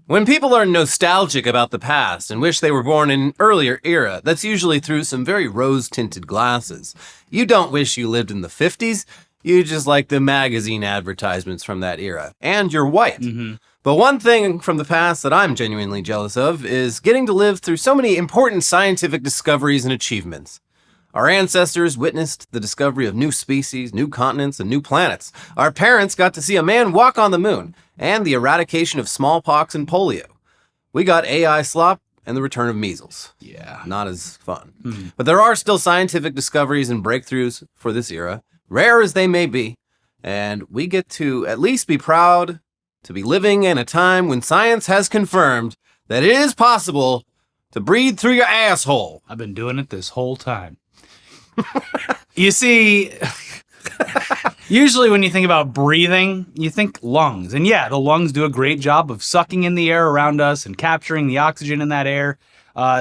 When people are nostalgic about the past and wish they were born in an earlier era, that's usually through some very rose-tinted glasses. You don't wish you lived in the 50s, you just like the magazine advertisements from that era. And you're white. Mm-hmm. But one thing from the past that I'm genuinely jealous of is getting to live through so many important scientific discoveries and achievements. Our ancestors witnessed the discovery of new species, new continents, and new planets. Our parents got to see a man walk on the moon, and the eradication of smallpox and polio. We got AI slop and the return of measles. Yeah. Not as fun. But there are still scientific discoveries and breakthroughs for this era, rare as they may be, and we get to at least be proud to be living in a time when science has confirmed that it is possible to breathe through your asshole. I've been doing it this whole time. You see, usually when you think about breathing, you think lungs. And yeah, the lungs do a great job of sucking in the air around us and capturing the oxygen in that air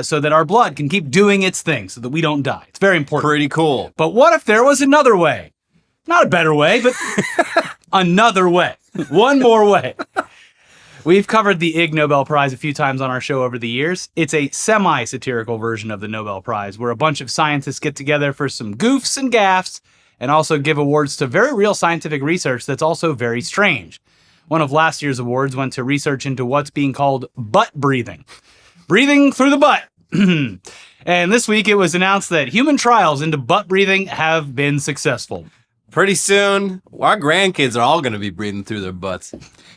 so that our blood can keep doing its thing so that we don't die. It's very important. Pretty cool. But what if there was another way? Not a better way, but another way. One more way. We've covered the Ig Nobel Prize a few times on our show over the years. It's a semi-satirical version of the Nobel Prize where a bunch of scientists get together for some goofs and gaffes and also give awards to very real scientific research that's also very strange. One of last year's awards went to research into what's being called butt breathing. Breathing through the butt. And this week it was announced that human trials into butt breathing have been successful. Pretty soon, our grandkids are all going to be breathing through their butts.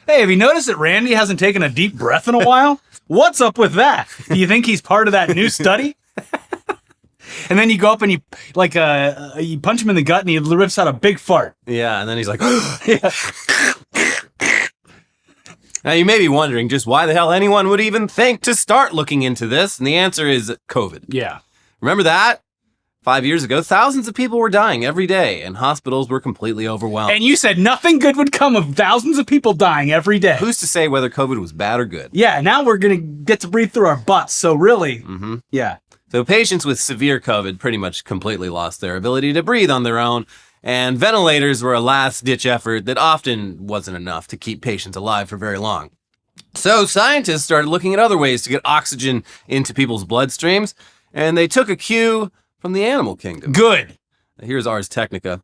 Hey, have you noticed that Randy hasn't taken a deep breath in a while? What's up with that? Do you think he's part of that new study? And then you go up and you punch him in the gut and he rips out a big fart. Yeah, and then he's like, Now, you may be wondering just why the hell anyone would even think to start looking into this, and the answer is COVID. Yeah. Remember that? 5 years ago, thousands of people were dying every day, and hospitals were completely overwhelmed. And you said nothing good would come of thousands of people dying every day. Who's to say whether COVID was bad or good? Yeah, now we're going to get to breathe through our butts, so really, yeah. So patients with severe COVID pretty much completely lost their ability to breathe on their own, and ventilators were a last-ditch effort that often wasn't enough to keep patients alive for very long. So scientists started looking at other ways to get oxygen into people's bloodstreams, and they took a cue from the animal kingdom. Good. Here's Ars Technica.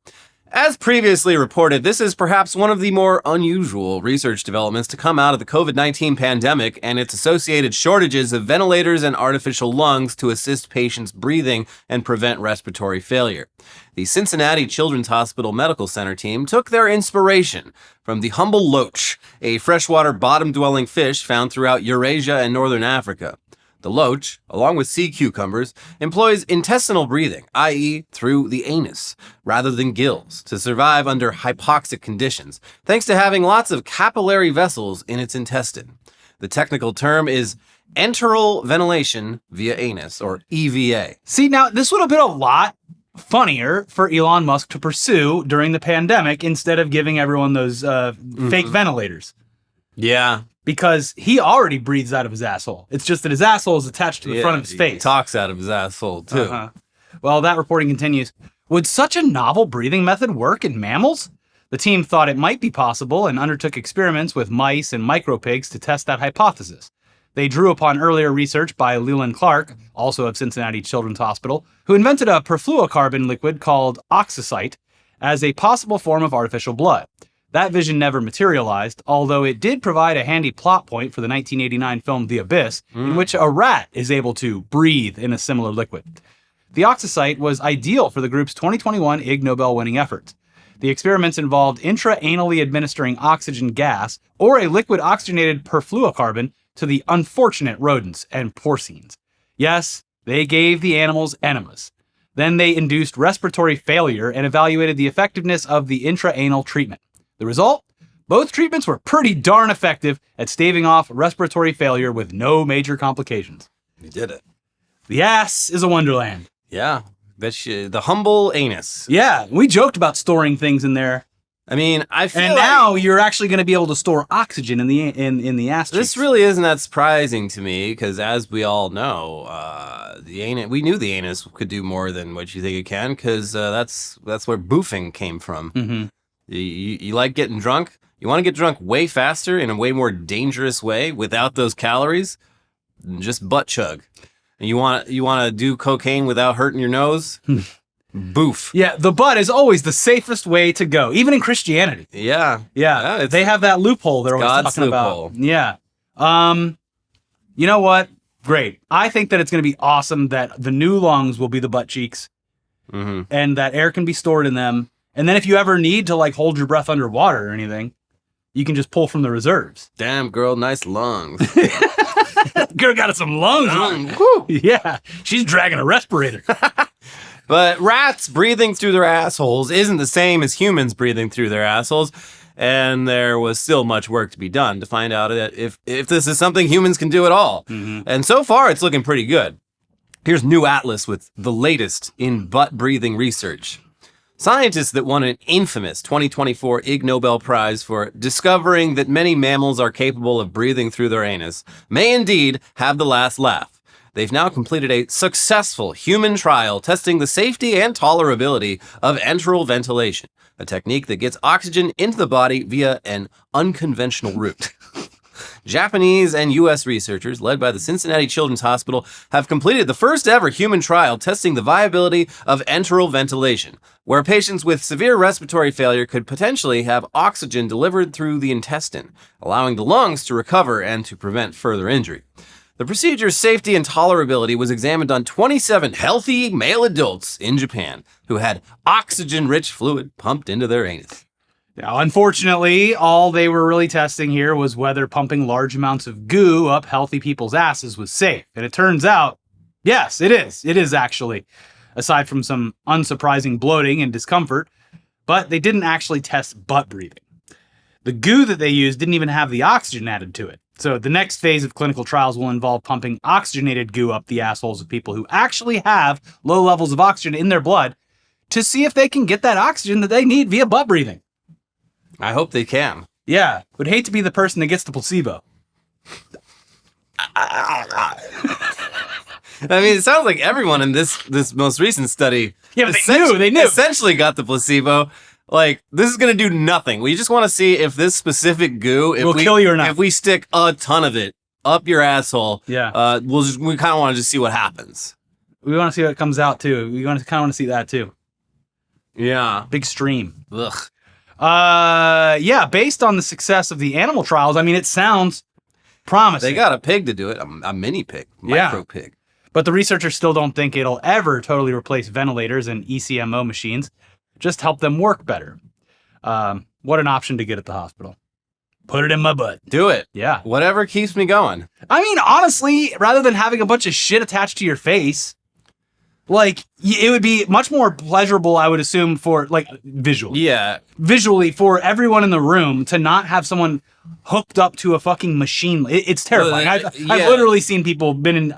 As previously reported, this is perhaps one of the more unusual research developments to come out of the COVID-19 pandemic and its associated shortages of ventilators and artificial lungs to assist patients breathing and prevent respiratory failure. The Cincinnati Children's Hospital Medical Center team took their inspiration from the humble loach, a freshwater bottom-dwelling fish found throughout Eurasia and northern Africa. The loach, along with sea cucumbers, employs intestinal breathing, i.e. through the anus, rather than gills, to survive under hypoxic conditions, thanks to having lots of capillary vessels in its intestine. The technical term is enteral ventilation via anus, or EVA. See, now, this would have been a lot funnier for Elon Musk to pursue during the pandemic instead of giving everyone those fake ventilators. Yeah. Because he already breathes out of his asshole. It's just that his asshole is attached to the front of his face. He talks out of his asshole, too. Well, that reporting continues. Would such a novel breathing method work in mammals? The team thought it might be possible and undertook experiments with mice and micropigs to test that hypothesis. They drew upon earlier research by Leland Clark, also of Cincinnati Children's Hospital, who invented a perfluocarbon liquid called oxycyte as a possible form of artificial blood. That vision never materialized, although it did provide a handy plot point for the 1989 film The Abyss, in which a rat is able to breathe in a similar liquid. The oxycyte was ideal for the group's 2021 Ig Nobel winning efforts. The experiments involved intra-anally administering oxygen gas or a liquid oxygenated perfluocarbon to the unfortunate rodents and porcines. Yes, they gave the animals enemas. Then they induced respiratory failure and evaluated the effectiveness of the intra-anal treatment. The result? Both treatments were pretty darn effective at staving off respiratory failure with no major complications. You did it. The ass is a wonderland. Yeah. The humble anus. Yeah, we joked about storing things in there. I mean, I feel and now you're actually going to be able to store oxygen in the ass cheeks. This really isn't that surprising to me because, as we all know, the anus. We knew the anus could do more than what you think it can because that's where boofing came from. Mm-hmm. You like getting drunk? You want to get drunk way faster in a way more dangerous way without those calories? Just butt chug. And you want to do cocaine without hurting your nose? Boof. Yeah, the butt is always the safest way to go, even in Christianity. Yeah. Yeah, they have that loophole they're always God's talking loophole. about. Yeah. You know what? Great. I think that it's going to be awesome that the new lungs will be the butt cheeks, and that air can be stored in them. And then if you ever need to like hold your breath underwater or anything, you can just pull from the reserves. Damn, girl, nice lungs. Girl got some lungs. Woo. Yeah, she's dragging a respirator. But rats breathing through their assholes isn't the same as humans breathing through their assholes. And there was still much work to be done to find out if this is something humans can do at all. And so far, it's looking pretty good. Here's New Atlas with the latest in butt-breathing research. Scientists that won an infamous 2024 Ig Nobel Prize for discovering that many mammals are capable of breathing through their anus may indeed have the last laugh. They've now completed a successful human trial testing the safety and tolerability of enteral ventilation, a technique that gets oxygen into the body via an unconventional route. Japanese and U.S. researchers, led by the Cincinnati Children's Hospital, have completed the first ever human trial testing the viability of enteral ventilation, where patients with severe respiratory failure could potentially have oxygen delivered through the intestine, allowing the lungs to recover and to prevent further injury. The procedure's safety and tolerability was examined on 27 healthy male adults in Japan who had oxygen-rich fluid pumped into their anus. Now, unfortunately, all they were really testing here was whether pumping large amounts of goo up healthy people's asses was safe. And it turns out, yes, it is. It is actually, aside from some unsurprising bloating and discomfort. But they didn't actually test butt breathing. The goo that they used didn't even have the oxygen added to it. So the next phase of clinical trials will involve pumping oxygenated goo up the assholes of people who actually have low levels of oxygen in their blood to see if they can get that oxygen that they need via butt breathing. I hope they can. Yeah, would hate to be the person that gets the placebo. I mean, it sounds like everyone in this most recent study Yeah, but they knew. essentially got the placebo. Like, this is going to do nothing. We just want to see if this specific goo will kill you or not. If we stick a ton of it up your asshole, Yeah. we kind of want to just see what happens. We want to see what comes out, too. We kind of want to see that, too. Yeah. Big stream. Ugh. Yeah, based on the success of the animal trials, I mean, it sounds promising. They got a pig to do it, a mini pig, micro pig. But the researchers still don't think it'll ever totally replace ventilators and ECMO machines, just help them work better. What an option to get at the hospital. Put it in my butt. Do it. Yeah. Whatever keeps me going. I mean, honestly, rather than having a bunch of shit attached to your face, like, it would be much more pleasurable, I would assume, for, like, visually for everyone in the room to not have someone hooked up to a fucking machine. It's terrifying. I've literally seen people been in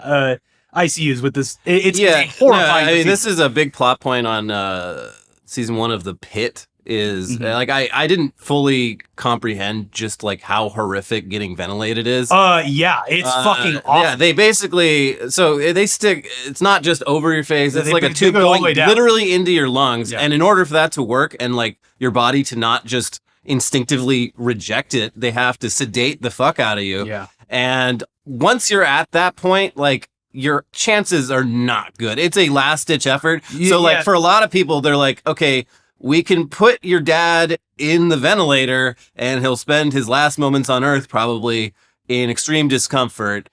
ICUs with this. It's horrifying. No, I mean, this is a big plot point on season 1 of The Pit. Like, I didn't fully comprehend just like how horrific getting ventilated is. Yeah, it's fucking awful. Yeah, they basically, they stick, it's not just over your face, it's like a tube all the going way down. literally into your lungs. Yeah. And in order for that to work and like your body to not just instinctively reject it, they have to sedate the fuck out of you. Yeah. And once you're at that point, like, your chances are not good. It's a last ditch effort. So like for a lot of people, they're like, okay, we can put your dad in the ventilator and he'll spend his last moments on Earth probably in extreme discomfort,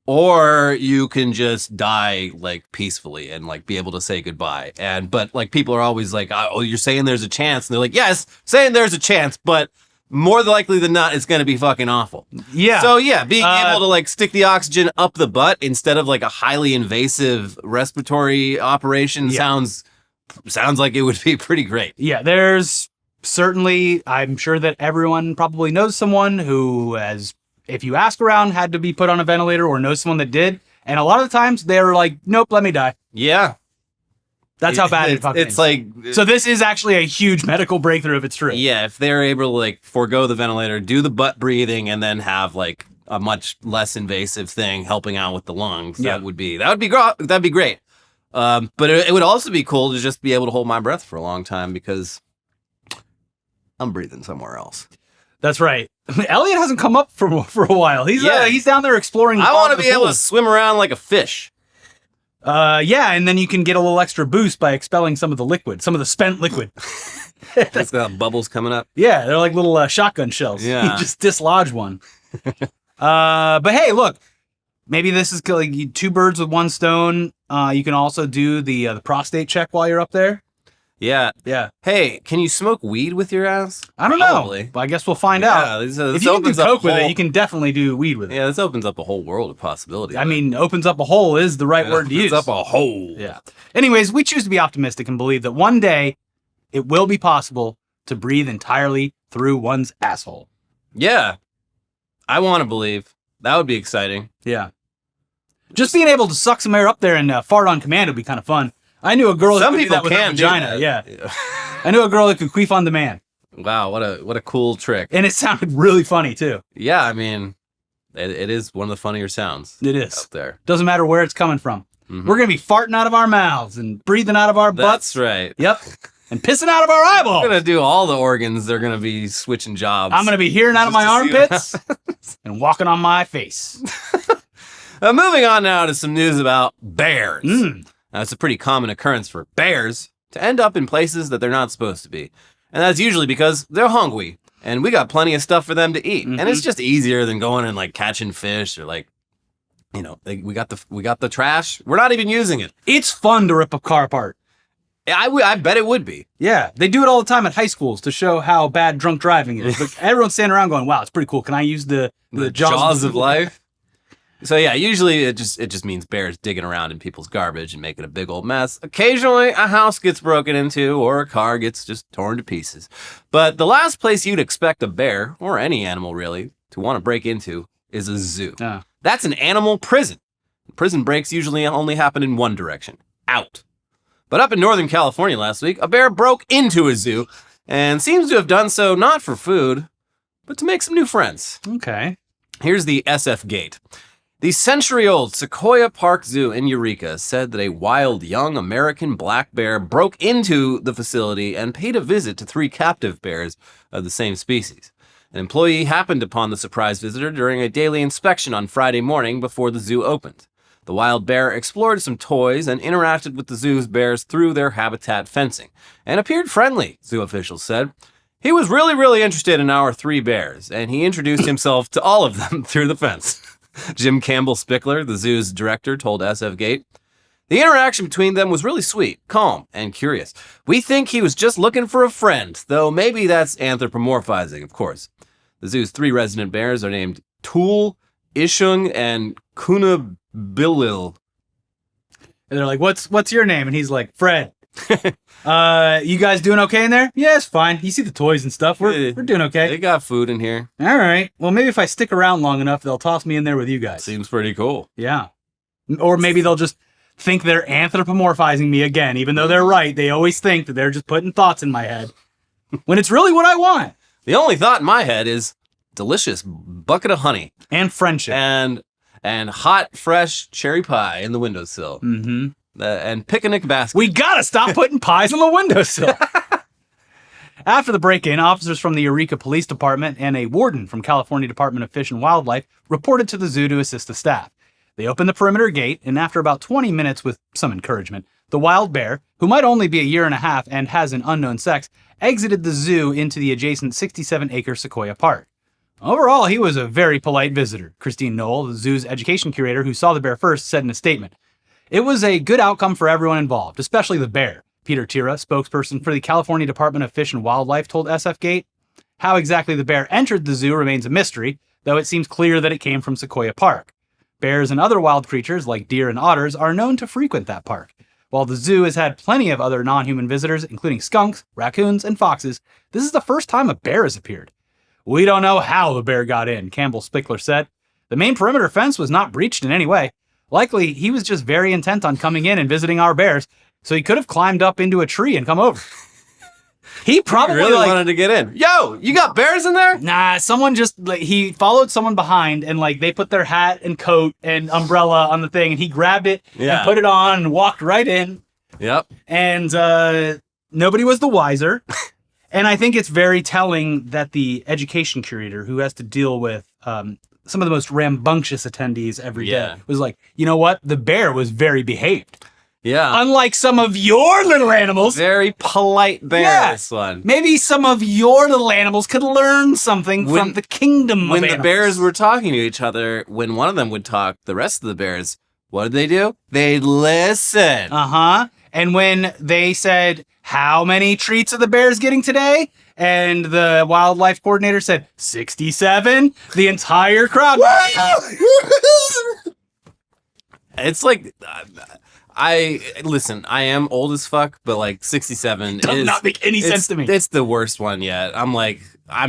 or you can just die like peacefully and like be able to say goodbye. But like people are always like, oh, you're saying there's a chance. And they're like, yes, saying there's a chance, but more likely than not, it's going to be fucking awful. Yeah. So yeah, being able to like stick the oxygen up the butt instead of like a highly invasive respiratory operation sounds like it would be pretty great. Yeah, there's certainly, I'm sure that everyone probably knows someone who has, if you ask around, had to be put on a ventilator or knows someone that did. And a lot of the times they're like, nope, let me die. Yeah. That's how bad it fucking is. Like, so this is actually a huge medical breakthrough if it's true. Yeah, if they're able to like forego the ventilator, do the butt breathing, and then have like a much less invasive thing helping out with the lungs, that'd be great. But it would also be cool to just be able to hold my breath for a long time because I'm breathing somewhere else. That's right. Elliot hasn't come up for a while. He's down there exploring. I want to be able to swim around like a fish. Yeah, and then you can get a little extra boost by expelling some of the liquid, some of the spent liquid. It's got bubbles coming up. Yeah, they're like little shotgun shells. Yeah. You just dislodge one. But hey, look, maybe this is like 2 birds with 1 stone. You can also do the prostate check while you're up there. Yeah. Yeah. Hey, can you smoke weed with your ass? I don't know. But I guess we'll find out. This if you can do coke with it, you can definitely do weed with it. Yeah, this opens up a whole world of possibilities. I mean, opens up a hole is the right word to use. Opens up a hole. Yeah. Anyways, we choose to be optimistic and believe that one day it will be possible to breathe entirely through one's asshole. Yeah. I want to believe. That would be exciting. Yeah. Just being able to suck some air up there and fart on command would be kind of fun. I knew a girl that could do that with her vagina. Yeah. I knew a girl that could queef on demand. Wow, what a cool trick. And it sounded really funny too. Yeah, I mean, it is one of the funnier sounds. It is. Up there. Doesn't matter where it's coming from. Mm-hmm. We're going to be farting out of our mouths and breathing out of our butts. That's right. Yep. And pissing out of our eyeballs. I'm going to do all the organs. They're going to be switching jobs. I'm going to be hearing out of my armpits and walking on my face. Moving on now to some news about bears. Now, it's a pretty common occurrence for bears to end up in places that they're not supposed to be. And that's usually because they're hungry and we got plenty of stuff for them to eat. And it's just easier than going and like catching fish or like, you know, we got the trash. We're not even using it. It's fun to rip a car apart. I bet it would be. Yeah, they do it all the time at high schools to show how bad drunk driving is. But everyone's standing around going, wow, it's pretty cool. Can I use the jaws of life? So yeah, usually it just means bears digging around in people's garbage and making a big old mess. Occasionally a house gets broken into or a car gets just torn to pieces. But the last place you'd expect a bear, or any animal really, to want to break into is a zoo. That's an animal prison. Prison breaks usually only happen in one direction, out. But up in Northern California last week, a bear broke into a zoo and seems to have done so not for food, but to make some new friends. Okay. Here's the SF Gate. The century-old Sequoia Park Zoo in Eureka said that a wild young American black bear broke into the facility and paid a visit to 3 captive bears of the same species. An employee happened upon the surprise visitor during a daily inspection on Friday morning before the zoo opened. The wild bear explored some toys and interacted with the zoo's bears through their habitat fencing, and appeared friendly, zoo officials said. He was really interested in our 3 bears, and he introduced himself to all of them through the fence. Jim Campbell Spickler, the zoo's director, told SF Gate. The interaction between them was really sweet, calm, and curious. We think he was just looking for a friend, though maybe that's anthropomorphizing, of course. The zoo's 3 resident bears are named Tool, Ishung, and Kunabilil. And they're like, what's your name? And he's like, Fred. You guys doing okay in there? Yeah, it's fine. You see the toys and stuff. We're doing okay. They got food in here. All right. Well, maybe if I stick around long enough, they'll toss me in there with you guys. Seems pretty cool. Yeah. Or maybe they'll just think they're anthropomorphizing me again, even though they're right. They always think that they're just putting thoughts in my head when it's really what I want. The only thought in my head is delicious bucket of honey. And friendship. And hot, fresh cherry pie in the windowsill. Mm-hmm. And picnic basket. We gotta stop putting pies on the windowsill. After the break-in, officers from the Eureka Police Department and a warden from California Department of Fish and Wildlife reported to the zoo to assist the staff. They opened the perimeter gate, and after about 20 minutes with some encouragement, the wild bear, who might only be a year and a half and has an unknown sex, exited the zoo into the adjacent 67-acre Sequoia Park. Overall, he was a very polite visitor, Christine Knoll, the zoo's education curator who saw the bear first, said in a statement. It was a good outcome for everyone involved, especially the bear. Peter Tira, spokesperson for the California Department of Fish and Wildlife, told SF Gate. How exactly the bear entered the zoo remains a mystery, though it seems clear that it came from Sequoia Park. Bears and other wild creatures, like deer and otters, are known to frequent that park. While the zoo has had plenty of other non-human visitors, including skunks, raccoons, and foxes, this is the first time a bear has appeared. We don't know how the bear got in, Campbell Spickler said. The main perimeter fence was not breached in any way. Likely, he was just very intent on coming in and visiting our bears, so he could have climbed up into a tree and come over. He probably really wanted to get in. Yo, you got bears in there? Nah, someone just, he followed someone behind, and they put their hat and coat and umbrella on the thing, and he grabbed it and put it on and walked right in. Yep. And nobody was the wiser. And I think it's very telling that the education curator, who has to deal with some of the most rambunctious attendees every day, was like, you know what? The bear was very behaved. Yeah. Unlike some of your little animals. Very polite bear, this one. Maybe some of your little animals could learn something from the kingdom of animals. When the bears were talking to each other, when one of them would talk, the rest of the bears, what did they do? They'd listen. Uh-huh. And when they said, how many treats are the bears getting today? And the wildlife coordinator said, 67. The entire crowd. It's like, I am old as fuck, but like 67 does not make any sense to me. It's the worst one yet. I'm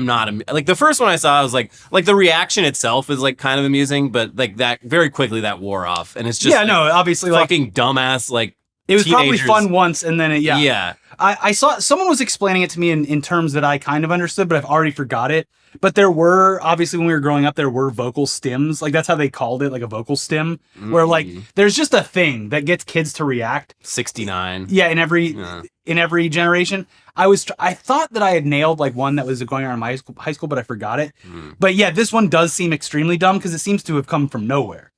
not, like the first one I saw, I was like the reaction itself is like kind of amusing, but like that very quickly that wore off. And it's just, obviously fucking dumbass, like, it was teenagers. probably fun once, and then Yeah. I saw someone was explaining it to me in terms that I kind of understood, but I've already forgot it. But there were, obviously, when we were growing up, there were vocal stims. Like, that's how they called it, like a vocal stim, where like there's just a thing that gets kids to react. 69. Yeah, in every generation. I thought that I had nailed like one that was going on in my high school, but I forgot it. But yeah, this one does seem extremely dumb because it seems to have come from nowhere.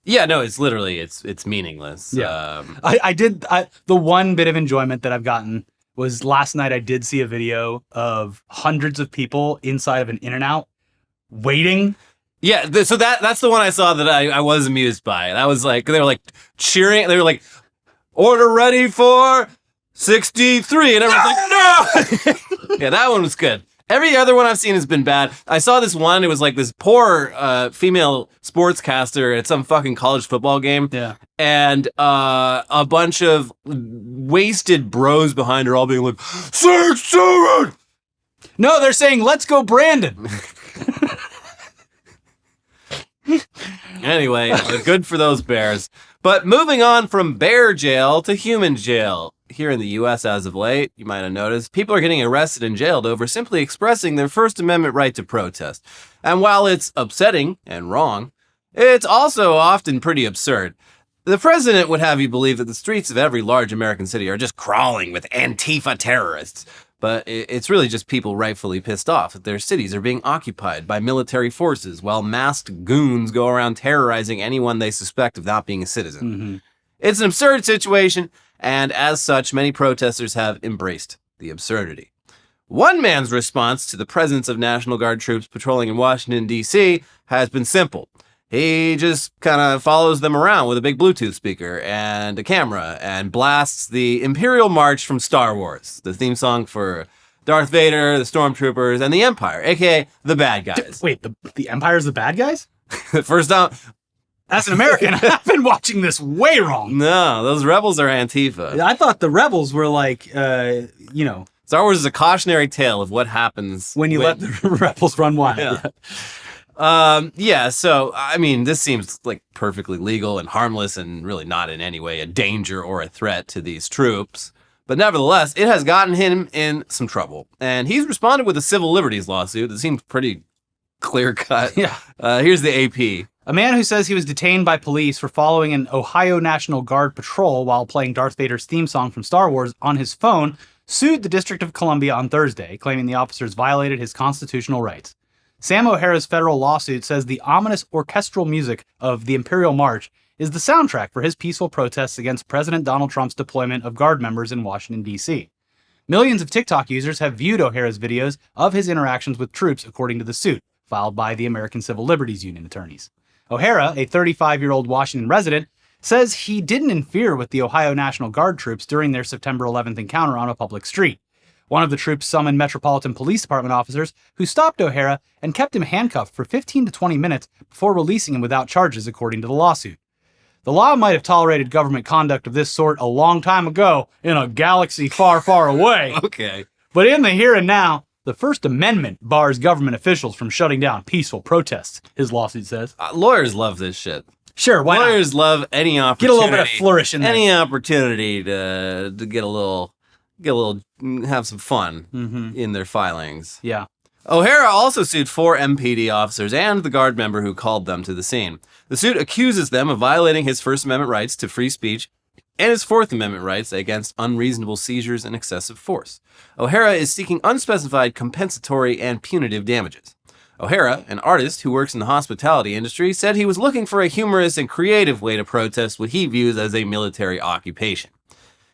Yeah, no, it's literally, it's meaningless. Yeah. The one bit of enjoyment that I've gotten was last night I did see a video of hundreds of people inside of an In-N-Out waiting. Yeah, so that's the one I saw that I was amused by. That was like, they were like cheering, they were like, order ready for 63, and everyone's like, no! Yeah, that one was good. Every other one I've seen has been bad. I saw this one, it was like this poor female sportscaster at some fucking college football game. Yeah. And a bunch of wasted bros behind her all being like, 67! No, they're saying, let's go, Brandon. Anyway, good for those bears. But moving on from bear jail to human jail. Here in the U.S. as of late, you might have noticed, people are getting arrested and jailed over simply expressing their First Amendment right to protest. And while it's upsetting and wrong, it's also often pretty absurd. The president would have you believe that the streets of every large American city are just crawling with Antifa terrorists. But it's really just people rightfully pissed off that their cities are being occupied by military forces while masked goons go around terrorizing anyone they suspect of not being a citizen. Mm-hmm. It's an absurd situation, and as such, many protesters have embraced the absurdity. One man's response to the presence of National Guard troops patrolling in Washington, D.C. has been simple. He just kind of follows them around with a big Bluetooth speaker and a camera and blasts the Imperial March from Star Wars, the theme song for Darth Vader, the Stormtroopers, and the Empire, aka the bad guys. Wait, the Empire's the bad guys? First time. As an American, I've been watching this way wrong. No, those rebels are Antifa. I thought the rebels were like, Star Wars is a cautionary tale of what happens when you let the rebels run wild. Yeah. So, I mean, this seems like perfectly legal and harmless and really not in any way a danger or a threat to these troops. But nevertheless, it has gotten him in some trouble. And he's responded with a civil liberties lawsuit that seems pretty clear-cut. Yeah. Here's the AP. A man who says he was detained by police for following an Ohio National Guard patrol while playing Darth Vader's theme song from Star Wars on his phone sued the District of Columbia on Thursday, claiming the officers violated his constitutional rights. Sam O'Hara's federal lawsuit says the ominous orchestral music of the Imperial March is the soundtrack for his peaceful protests against President Donald Trump's deployment of Guard members in Washington, D.C. Millions of TikTok users have viewed O'Hara's videos of his interactions with troops, according to the suit, filed by the American Civil Liberties Union attorneys. O'Hara, a 35-year-old Washington resident, says he didn't interfere with the Ohio National Guard troops during their September 11th encounter on a public street. One of the troops summoned Metropolitan Police Department officers who stopped O'Hara and kept him handcuffed for 15 to 20 minutes before releasing him without charges, according to the lawsuit. The law might have tolerated government conduct of this sort a long time ago in a galaxy far, far away. Okay. But in the here and now, the First Amendment bars government officials from shutting down peaceful protests, his lawsuit says. Lawyers love this shit. Sure, why Lawyers not? love any opportunity. Get a little bit of flourish in there. Any opportunity to get a little, have some fun in their filings. Yeah. O'Hara also sued 4 MPD officers and the Guard member who called them to the scene. The suit accuses them of violating his First Amendment rights to free speech and his Fourth Amendment rights against unreasonable seizures and excessive force. O'Hara is seeking unspecified compensatory and punitive damages. O'Hara, an artist who works in the hospitality industry, said he was looking for a humorous and creative way to protest what he views as a military occupation.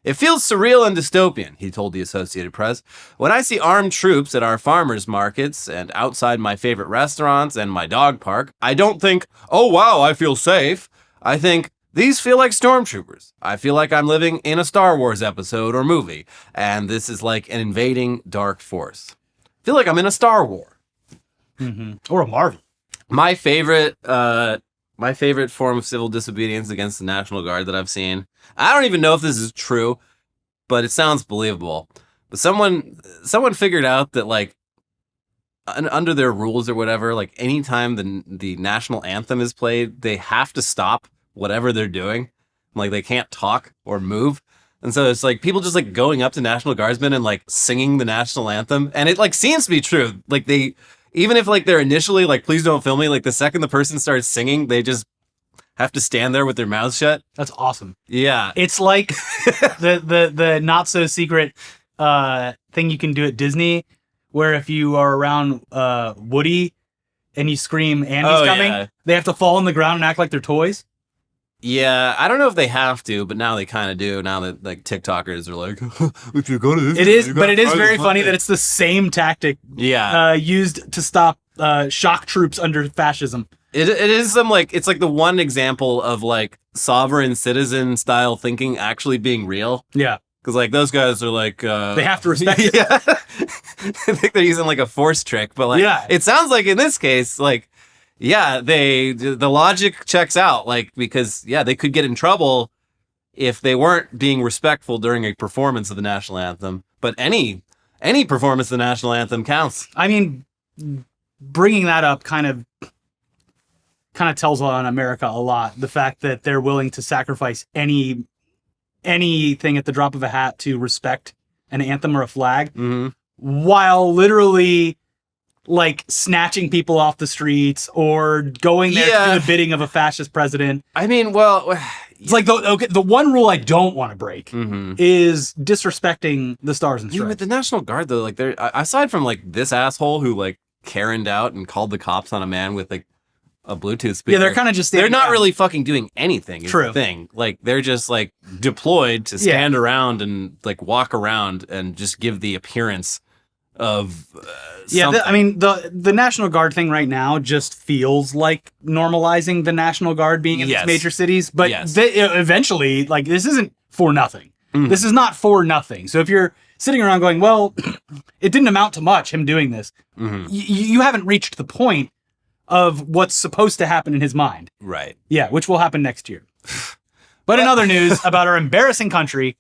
It feels surreal and dystopian, he told the Associated Press. When I see armed troops at our farmers markets and outside my favorite restaurants and my dog park, I don't think, oh wow, I feel safe. I think, these feel like stormtroopers. I feel like I'm living in a Star Wars episode or movie, and this is like an invading dark force. I feel like I'm in a Star War. Or a Marvel. My favorite form of civil disobedience against the National Guard that I've seen. I don't even know if this is true, but it sounds believable. But someone figured out that like under their rules or whatever, like anytime the national anthem is played, they have to stop whatever they're doing. Like they can't talk or move. And so it's like people just like going up to National Guardsmen and like singing the national anthem. And it like seems to be true. Like even if like they're initially like, please don't film me, like the second the person starts singing, they just have to stand there with their mouths shut. That's awesome. Yeah. It's like the not so secret thing you can do at Disney, where if you are around Woody and you scream Andy's coming, they have to fall on the ground and act like they're toys. Yeah, I don't know if they have to, but now they kind of do. Now that like TikTokers are like, if you go to this, it is very funny that it's the same tactic. Yeah, used to stop shock troops under fascism. It is it's like the one example of like sovereign citizen style thinking actually being real. Yeah, because like those guys are like they have to respect it. Yeah. I think they're using like a force trick, but like it sounds like in this case like. Yeah, the logic checks out, like, because, they could get in trouble if they weren't being respectful during a performance of the national anthem. But any performance of the national anthem counts. I mean, bringing that up kind of tells on America a lot. The fact that they're willing to sacrifice anything at the drop of a hat to respect an anthem or a flag, while literally... like snatching people off the streets or going there to do the bidding of a fascist president. I mean, well, it's like the one rule I don't want to break is disrespecting the stars and stripes. With the National Guard though, like they're aside from like this asshole who like Karen'd out and called the cops on a man with like a Bluetooth speaker. Yeah, they're kind of just they're not really fucking doing anything. Is True. The thing. Like they're just like deployed to stand around and like walk around and just give the appearance of the National Guard thing right now just feels like normalizing the National Guard being in these major cities, but eventually, like, this isn't for nothing. This is not for nothing. So if you're sitting around going, well, it didn't amount to much, him doing this, you haven't reached the point of what's supposed to happen in his mind. Right. Yeah, which will happen next year. But in other news about our embarrassing country,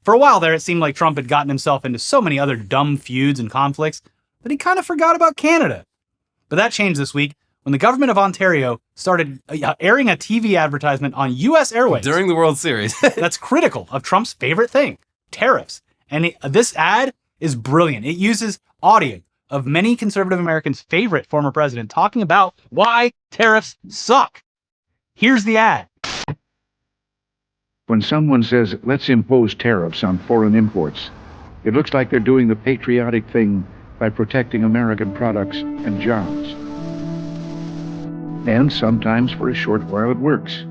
for a while there, it seemed like Trump had gotten himself into so many other dumb feuds and conflicts that he kind of forgot about Canada. But that changed this week when the government of Ontario started airing a TV advertisement on U.S. Airways. During the World Series. That's critical of Trump's favorite thing, tariffs. And this ad is brilliant. It uses audio of many conservative Americans' favorite former president talking about why tariffs suck. Here's the ad. When someone says, let's impose tariffs on foreign imports, it looks like they're doing the patriotic thing by protecting American products and jobs. And sometimes for a short while it works,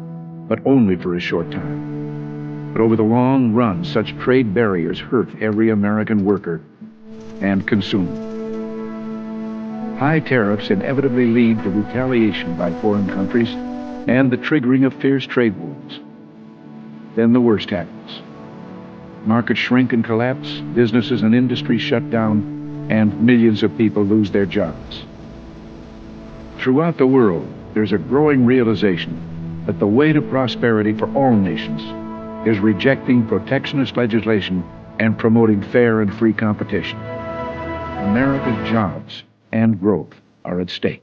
but only for a short time. But over the long run, such trade barriers hurt every American worker and consumer. High tariffs inevitably lead to retaliation by foreign countries and the triggering of fierce trade wars. Then the worst happens. Markets shrink and collapse, businesses and industries shut down, and millions of people lose their jobs. Throughout the world, there's a growing realization that the way to prosperity for all nations is rejecting protectionist legislation and promoting fair and free competition. America's jobs and growth are at stake.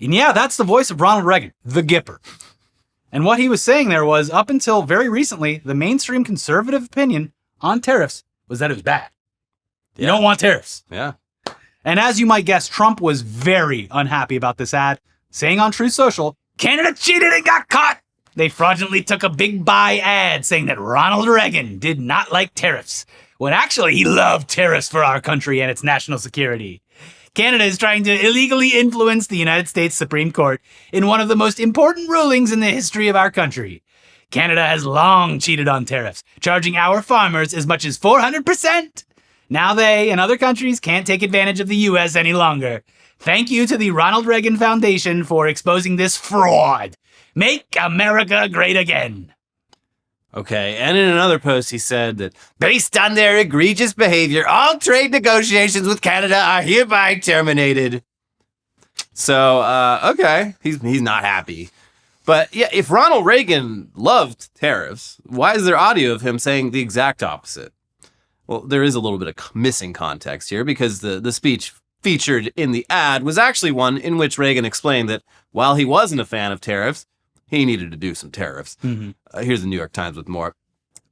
And yeah, that's the voice of Ronald Reagan, the Gipper. And what he was saying there was, up until very recently, the mainstream conservative opinion on tariffs was that it was bad. You don't want tariffs. Yeah. And as you might guess, Trump was very unhappy about this ad, saying on Truth Social, Canada cheated and got caught. They fraudulently took a big buy ad saying that Ronald Reagan did not like tariffs, when actually he loved tariffs for our country and its national security. Canada is trying to illegally influence the United States Supreme Court in one of the most important rulings in the history of our country. Canada has long cheated on tariffs, charging our farmers as much as 400%. Now they and other countries can't take advantage of the U.S. any longer. Thank you to the Ronald Reagan Foundation for exposing this fraud. Make America great again. Okay, and in another post he said that, based on their egregious behavior, all trade negotiations with Canada are hereby terminated. So, okay, he's not happy. But yeah, if Ronald Reagan loved tariffs, why is there audio of him saying the exact opposite? Well, there is a little bit of missing context here, because the speech featured in the ad was actually one in which Reagan explained that while he wasn't a fan of tariffs, he needed to do some tariffs. Here's the New York Times with more.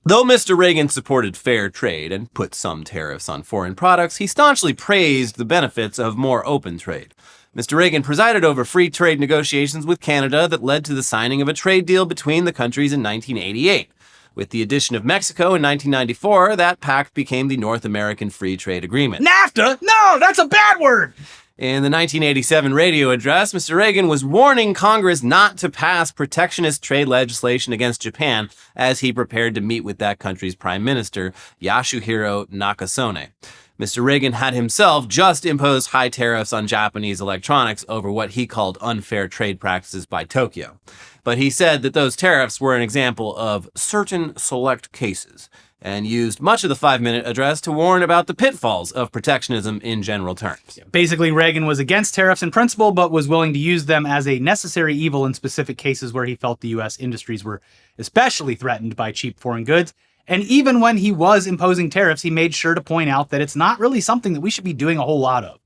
Though Mr. Reagan supported fair trade and put some tariffs on foreign products, he staunchly praised the benefits of more open trade. Mr. Reagan presided over free trade negotiations with Canada that led to the signing of a trade deal between the countries in 1988. With the addition of Mexico in 1994, that pact became the North American Free Trade Agreement. NAFTA? No, that's a bad word. In the 1987 radio address, Mr. Reagan was warning Congress not to pass protectionist trade legislation against Japan as he prepared to meet with that country's Prime Minister, Yasuhiro Nakasone. Mr. Reagan had himself just imposed high tariffs on Japanese electronics over what he called unfair trade practices by Tokyo. But he said that those tariffs were an example of certain select cases, and used much of the 5-minute address to warn about the pitfalls of protectionism in general terms. Basically, Reagan was against tariffs in principle, but was willing to use them as a necessary evil in specific cases where he felt the U.S. industries were especially threatened by cheap foreign goods. And even when he was imposing tariffs, he made sure to point out that it's not really something that we should be doing a whole lot of.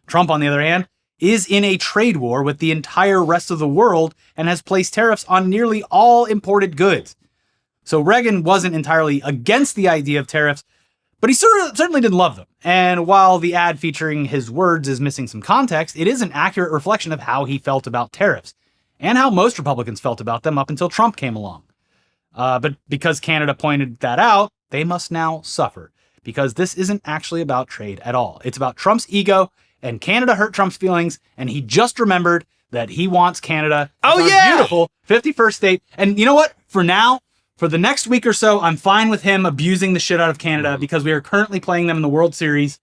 Trump, on the other hand, is in a trade war with the entire rest of the world and has placed tariffs on nearly all imported goods. So Reagan wasn't entirely against the idea of tariffs, but he certainly didn't love them. And while the ad featuring his words is missing some context, it is an accurate reflection of how he felt about tariffs, and how most Republicans felt about them up until Trump came along. But because Canada pointed that out, they must now suffer, because this isn't actually about trade at all. It's about Trump's ego, and Canada hurt Trump's feelings, and he just remembered that he wants Canada as our beautiful 51st state. And you know what? For now, for the next week or so, I'm fine with him abusing the shit out of Canada because we are currently playing them in the World Series.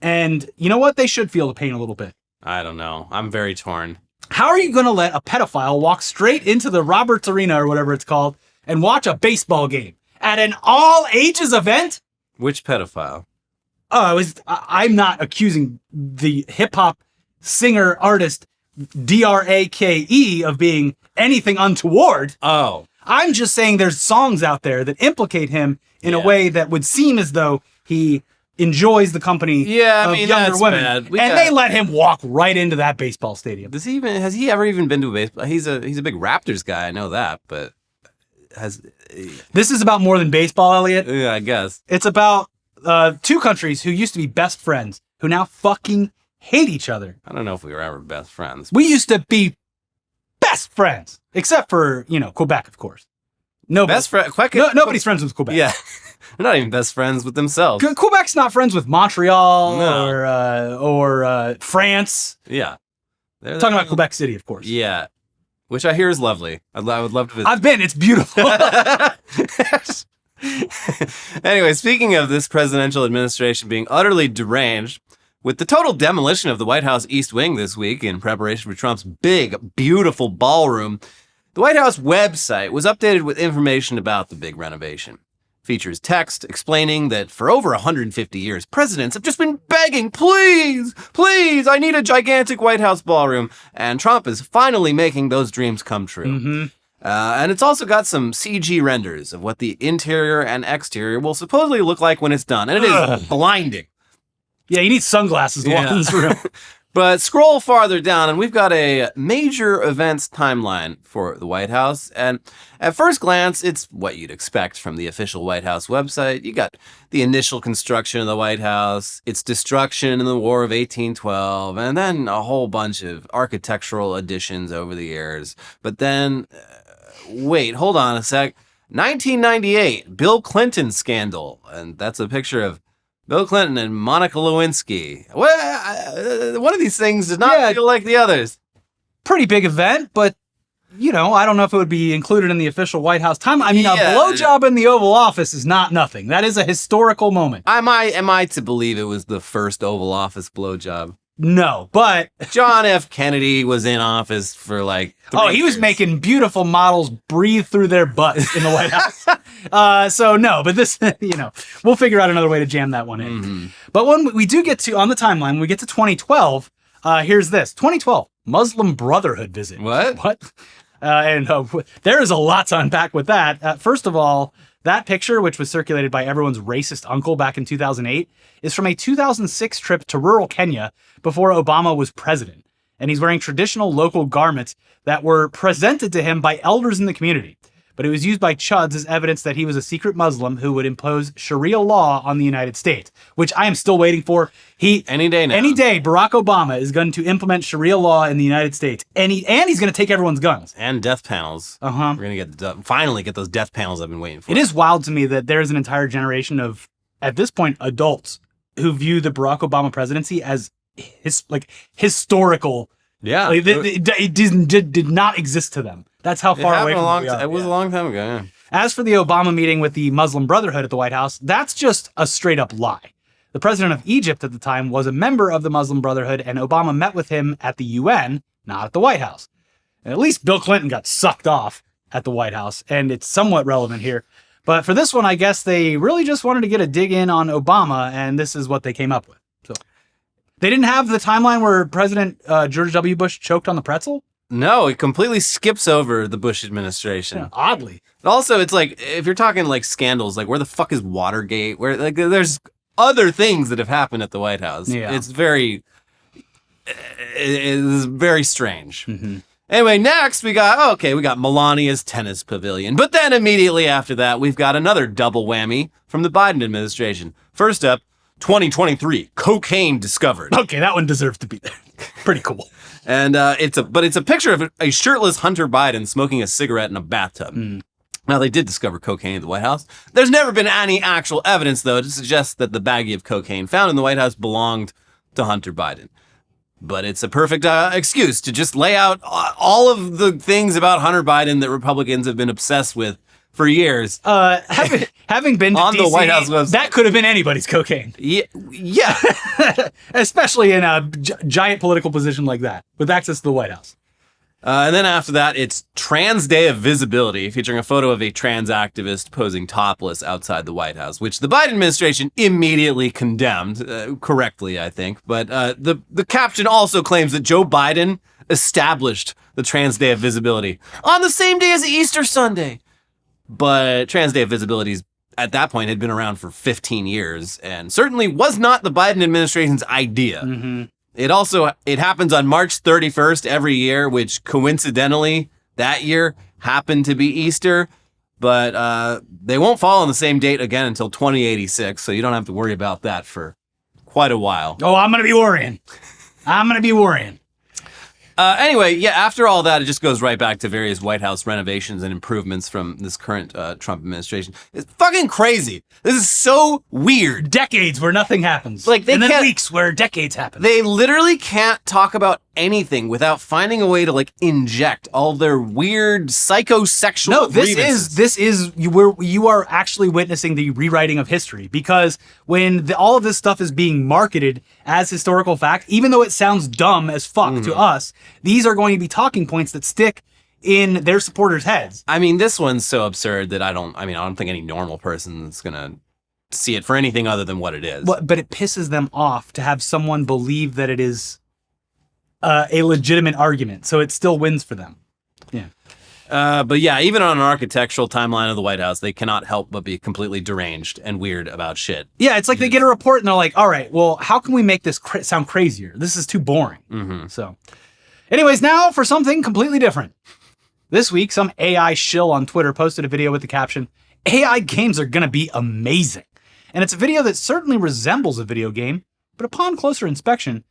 And you know what? They should feel the pain a little bit. I don't know. I'm very torn. How are you going to let a pedophile walk straight into the Roberts Arena or whatever it's called and watch a baseball game at an all-ages event? Which pedophile? Oh, I'm not accusing the hip-hop singer artist Drake of being anything untoward. Oh. I'm just saying there's songs out there that implicate him in a way that would seem as though he enjoys the company of younger women. Bad. They let him walk right into that baseball stadium. Has he ever even been to a baseball? He's a big Raptors guy, I know that, but this is about more than baseball, Elliot. Yeah, I guess. It's about two countries who used to be best friends, who now fucking hate each other. I don't know if we were ever best friends. We used to be best friends, except for, Quebec, of course. Nobody's friends with Quebec. Yeah. They're not even best friends with themselves. Quebec's not friends with Montreal or France. Yeah. Talking about Quebec City, of course. Yeah. Which I hear is lovely. I would love to visit. I've been. It's beautiful. Anyway, speaking of this presidential administration being utterly deranged, with the total demolition of the White House East Wing this week in preparation for Trump's big, beautiful ballroom, the White House website was updated with information about the big renovation. Features text explaining that for over 150 years, presidents have just been begging, please, please, I need a gigantic White House ballroom. And Trump is finally making those dreams come true. Mm-hmm. And it's also got some CG renders of what the interior and exterior will supposedly look like when it's done. And it is blinding. Yeah, you need sunglasses to walk in this room. But scroll farther down, and we've got a major events timeline for the White House. And at first glance, it's what you'd expect from the official White House website. You got the initial construction of the White House, its destruction in the War of 1812, and then a whole bunch of architectural additions over the years. But then, wait, hold on a sec. 1998, Bill Clinton scandal. And that's a picture of Bill Clinton and Monica Lewinsky. One of these things does not feel like the others. Pretty big event, but, I don't know if it would be included in the official White House time. I mean, a blowjob in the Oval Office is not nothing. That is a historical moment. Am I to believe it was the first Oval Office blowjob? No, but John F. Kennedy was in office for like 3 he was years. making beautiful models breathe through their butts in the White House. So no, but this, we'll figure out another way to jam that one in. Mm-hmm. But when we do get to, on the timeline, when we get to 2012, here's this. 2012, Muslim Brotherhood visit. What? There is a lot to unpack with that. First of all, that picture, which was circulated by everyone's racist uncle back in 2008, is from a 2006 trip to rural Kenya before Obama was president. And he's wearing traditional local garments that were presented to him by elders in the community. But it was used by Chuds as evidence that he was a secret Muslim who would impose Sharia law on the United States, which I am still waiting for. Any day now. Any day, Barack Obama is going to implement Sharia law in the United States. And he's going to take everyone's guns. And death panels. Uh-huh. We're going to finally get those death panels I've been waiting for. It is wild to me that there is an entire generation of, at this point, adults who view the Barack Obama presidency as historical. Yeah. It did not exist to them. That's how far away from we are. It was a long time ago, yeah. As for the Obama meeting with the Muslim Brotherhood at the White House, that's just a straight up lie. The president of Egypt at the time was a member of the Muslim Brotherhood, and Obama met with him at the UN, not at the White House. And at least Bill Clinton got sucked off at the White House, and it's somewhat relevant here. But for this one, I guess they really just wanted to get a dig in on Obama, and this is what they came up with. So they didn't have the timeline where President George W. Bush choked on the pretzel? No, it completely skips over the Bush administration. Yeah, oddly. And also, it's like, if you're talking like scandals, like where the fuck is Watergate? Where like there's other things that have happened at the White House. Yeah. It's very strange. Mm-hmm. Anyway, next we got Melania's tennis pavilion. But then immediately after that, we've got another double whammy from the Biden administration. First up, 2023, cocaine discovered. Okay, that one deserves to be there. Pretty cool. And it's a picture of a shirtless Hunter Biden smoking a cigarette in a bathtub. Mm. Now, they did discover cocaine at the White House. There's never been any actual evidence, though, to suggest that the baggie of cocaine found in the White House belonged to Hunter Biden. But it's a perfect excuse to just lay out all of the things about Hunter Biden that Republicans have been obsessed with for years. Having been to on DC, the White House website. That could have been anybody's cocaine. Yeah. Especially in a giant political position like that, with access to the White House. And then after that, it's Trans Day of Visibility, featuring a photo of a trans activist posing topless outside the White House, which the Biden administration immediately condemned, correctly, I think. But the caption also claims that Joe Biden established the Trans Day of Visibility on the same day as Easter Sunday. But Trans Day of Visibility at that point had been around for 15 years and certainly was not the Biden administration's idea. Mm-hmm. It happens on March 31st every year, which coincidentally that year happened to be Easter, but they won't fall on the same date again until 2086, so you don't have to worry about that for quite a while. Oh, I'm going to be worrying. Anyway, yeah, after all that, it just goes right back to various White House renovations and improvements from this current Trump administration. It's fucking crazy. This is so weird. Decades where nothing happens. Like and then weeks where decades happen. They literally can't talk about anything without finding a way to like inject all their weird psychosexual grievances. This is you are actually witnessing the rewriting of history, because when all of this stuff is being marketed as historical fact, even though it sounds dumb as fuck to us, these are going to be talking points that stick in their supporters' heads. I mean, this one's so absurd that I don't think any normal person is gonna see it for anything other than what it is. But it pisses them off to have someone believe that it is a legitimate argument, so it still wins for them. Yeah. But yeah, even on an architectural timeline of the White House, they cannot help but be completely deranged and weird about shit. Yeah, it's like they get a report and they're like, all right, well, how can we make this sound crazier? This is too boring. Mm-hmm. So, anyways, now for something completely different. This week, some AI shill on Twitter posted a video with the caption, AI games are going to be amazing. And it's a video that certainly resembles a video game, but upon closer inspection,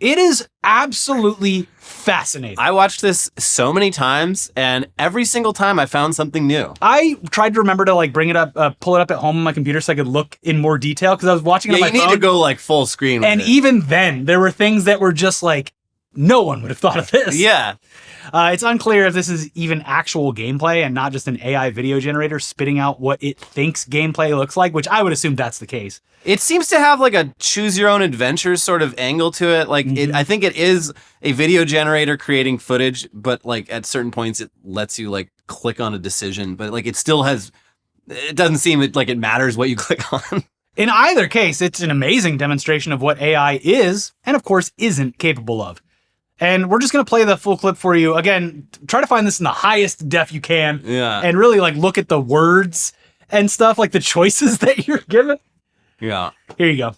it is absolutely fascinating. I watched this so many times, and every single time I found something new. I tried to remember to like bring it up, pull it up at home on my computer so I could look in more detail because I was watching it on my phone. You need to go like full screen with and it. even then, there were things that were just like, no one would have thought of this. Yeah. It's unclear if this is even actual gameplay and not just an AI video generator spitting out what it thinks gameplay looks like, which I would assume that's the case. It seems to have like a choose your own adventure sort of angle to it. Like I think it is a video generator creating footage, but like at certain points it lets you like click on a decision, but like it still has, it doesn't seem like it matters what you click on. In either case, it's an amazing demonstration of what AI is and of course isn't capable of. And we're just going to play the full clip for you. Again, try to find this in the highest def you can. Yeah. And really like look at the words and stuff, like the choices that you're given. Yeah. Here you go.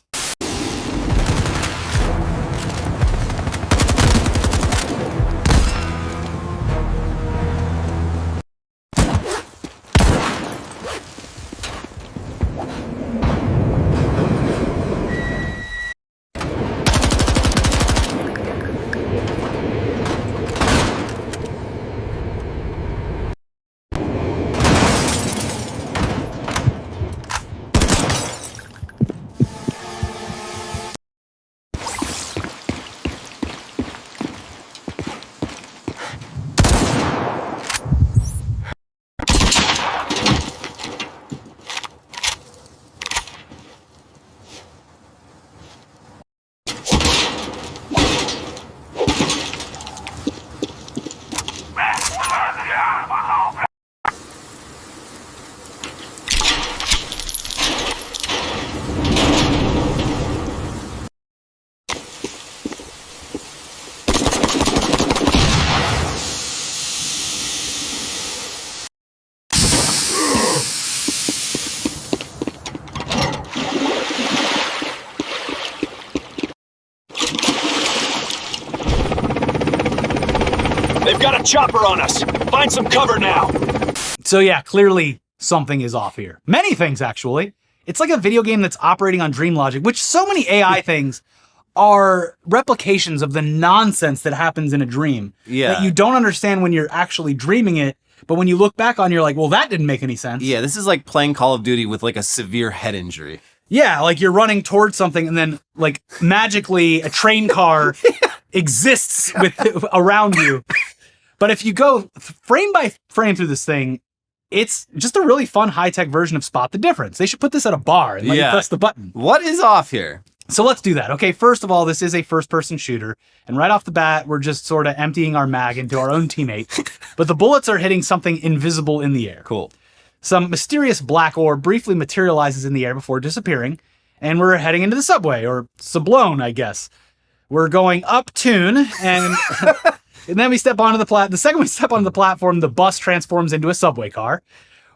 They've got a chopper on us. Find some cover now. So yeah, clearly something is off here. Many things, actually. It's like a video game that's operating on dream logic, which so many AI things are replications of the nonsense that happens in a dream. Yeah. That you don't understand when you're actually dreaming it, but when you look back on, you're like, well, that didn't make any sense. Yeah, this is like playing Call of Duty with like a severe head injury. Yeah, like you're running towards something and then like magically a train car exists around you. But if you go frame by frame through this thing, it's just a really fun high-tech version of Spot the Difference. They should put this at a bar and let you press the button. What is off here? So let's do that. Okay, first of all, this is a first-person shooter. And right off the bat, we're just sort of emptying our mag into our own teammate. But the bullets are hitting something invisible in the air. Cool. Some mysterious black orb briefly materializes in the air before disappearing. And we're heading into the subway, or Sublone, I guess. We're going up tune, and... And then we step onto the second we step onto the platform, the bus transforms into a subway car.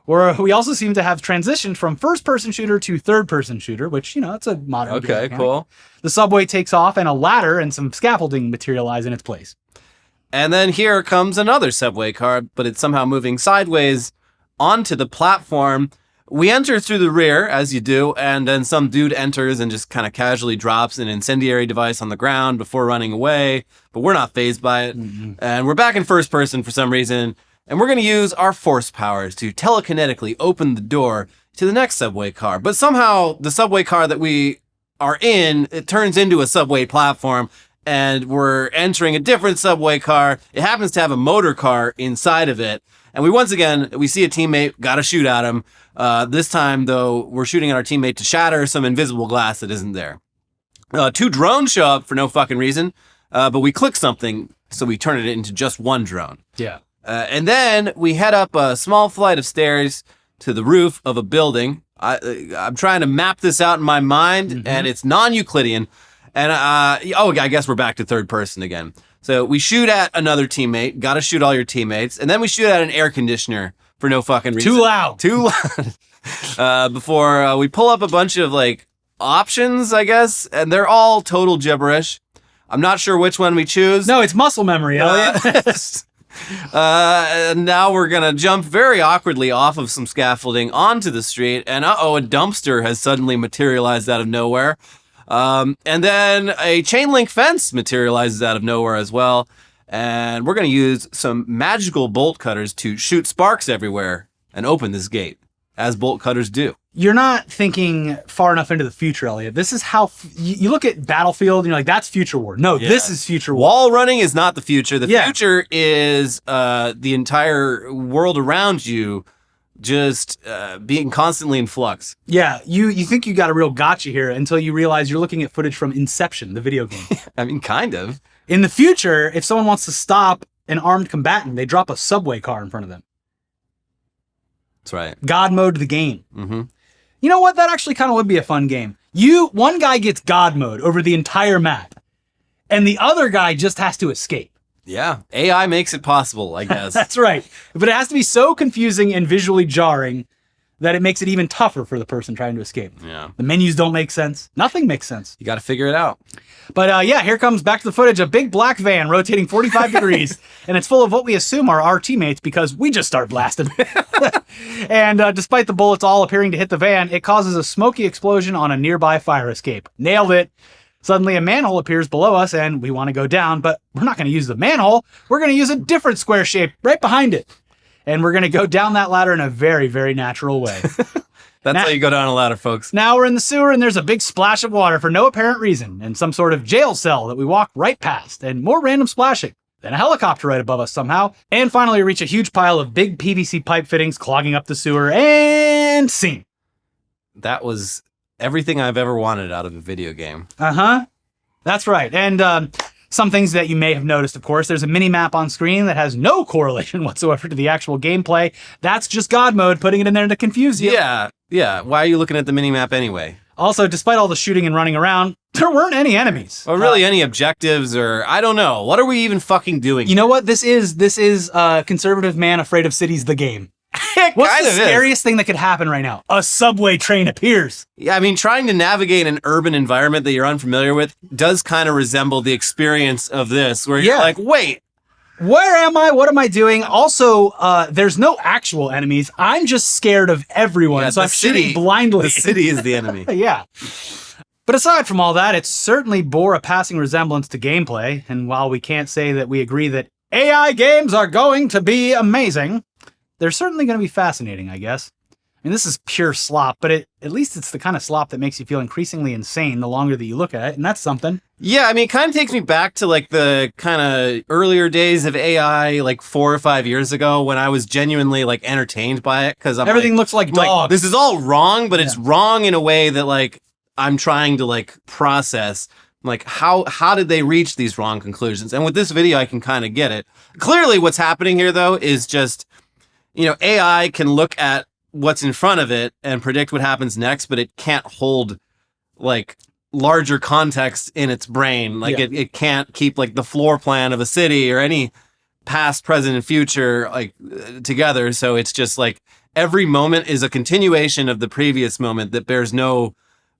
Where we also seem to have transitioned from first-person shooter to third-person shooter, which, you know, it's a modern Okay, game mechanic. cool. The subway takes off, and a ladder and some scaffolding materialize in its place. And then here comes another subway car, but it's somehow moving sideways onto the platform. We enter through the rear, as you do, and then some dude enters and just kind of casually drops an incendiary device on the ground before running away, but we're not fazed by it. Mm-hmm. And we're back in first person for some reason, and we're going to use our force powers to telekinetically open the door to the next subway car. But somehow, the subway car that we are in, it turns into a subway platform, and we're entering a different subway car. It happens to have a motor car inside of it. And we see a teammate, gotta shoot at him. This time, though, we're shooting at our teammate to shatter some invisible glass that isn't there. 2 drones show up for no fucking reason, but we click something, so we turn it into just 1 drone. Yeah. And then we head up a small flight of stairs to the roof of a building. I'm trying to map this out in my mind, and it's non-Euclidean. And, I guess we're back to third person again. So we shoot at another teammate, gotta shoot all your teammates, and then we shoot at an air conditioner for no fucking reason. Too loud. Before we pull up a bunch of, like, options, I guess, and they're all total gibberish. I'm not sure which one we choose. No, it's muscle memory, Elliot. And now we're gonna jump very awkwardly off of some scaffolding onto the street, and a dumpster has suddenly materialized out of nowhere. And then a chain link fence materializes out of nowhere as well. And we're gonna use some magical bolt cutters to shoot sparks everywhere and open this gate, as bolt cutters do. You're not thinking far enough into the future, Elliot. This is how you look at Battlefield and you're like, that's future war. No, this is future war. Wall running is not the future. The future is the entire world around you just being constantly in flux. Yeah, you think you got a real gotcha here until you realize you're looking at footage from Inception, the video game. I mean, kind of. In the future, if someone wants to stop an armed combatant, they drop a subway car in front of them. That's right. God mode the game. Mm-hmm. You know what? That actually kind of would be a fun game. One guy gets God mode over the entire map, and the other guy just has to escape. Yeah, AI makes it possible, I guess. That's right. But it has to be so confusing and visually jarring that it makes it even tougher for the person trying to escape. Yeah. The menus don't make sense. Nothing makes sense. You got to figure it out. But here comes back to the footage, a big black van rotating 45 degrees, and it's full of what we assume are our teammates because we just start blasting. And despite the bullets all appearing to hit the van, it causes a smoky explosion on a nearby fire escape. Nailed it. Suddenly a manhole appears below us and we want to go down, but we're not going to use the manhole. We're going to use a different square shape right behind it. And we're going to go down that ladder in a very, very natural way. That's how you go down a ladder, folks. Now we're in the sewer and there's a big splash of water for no apparent reason and some sort of jail cell that we walk right past and more random splashing. Then a helicopter right above us somehow. And finally we reach a huge pile of big PVC pipe fittings clogging up the sewer and scene. That was everything I've ever wanted out of a video game. Uh-huh. That's right. And some things that you may have noticed, of course, there's a mini map on screen that has no correlation whatsoever to the actual gameplay. That's just God mode putting it in there to confuse you. Yeah. Why are you looking at the mini map anyway? Also, despite all the shooting and running around, there weren't any enemies. Or really any objectives or I don't know. What are we even fucking doing? You know what? This is Conservative Man Afraid of Cities, the game. What's the scariest thing that could happen right now? A subway train appears. Yeah, I mean, trying to navigate an urban environment that you're unfamiliar with does kind of resemble the experience of this, where you're like, wait, where am I? What am I doing? Also, there's no actual enemies. I'm just scared of everyone, so I'm shooting blindly. The city is the enemy. Yeah. But aside from all that, it certainly bore a passing resemblance to gameplay, and while we can't say that we agree that AI games are going to be amazing, they're certainly going to be fascinating, I guess. I mean, this is pure slop, but at least it's the kind of slop that makes you feel increasingly insane the longer that you look at it, and that's something. Yeah, I mean, it kind of takes me back to like the kind of earlier days of AI, like 4 or 5 years ago, when I was genuinely like entertained by it because everything looks like dogs. This is all wrong, but it's wrong in a way that like I'm trying to like process. Like how did they reach these wrong conclusions? And with this video, I can kind of get it. Clearly, what's happening here though is just, AI can look at what's in front of it and predict what happens next, but it can't hold like larger context in its brain. Like it can't keep like the floor plan of a city or any past, present, and future like together. So it's just like every moment is a continuation of the previous moment that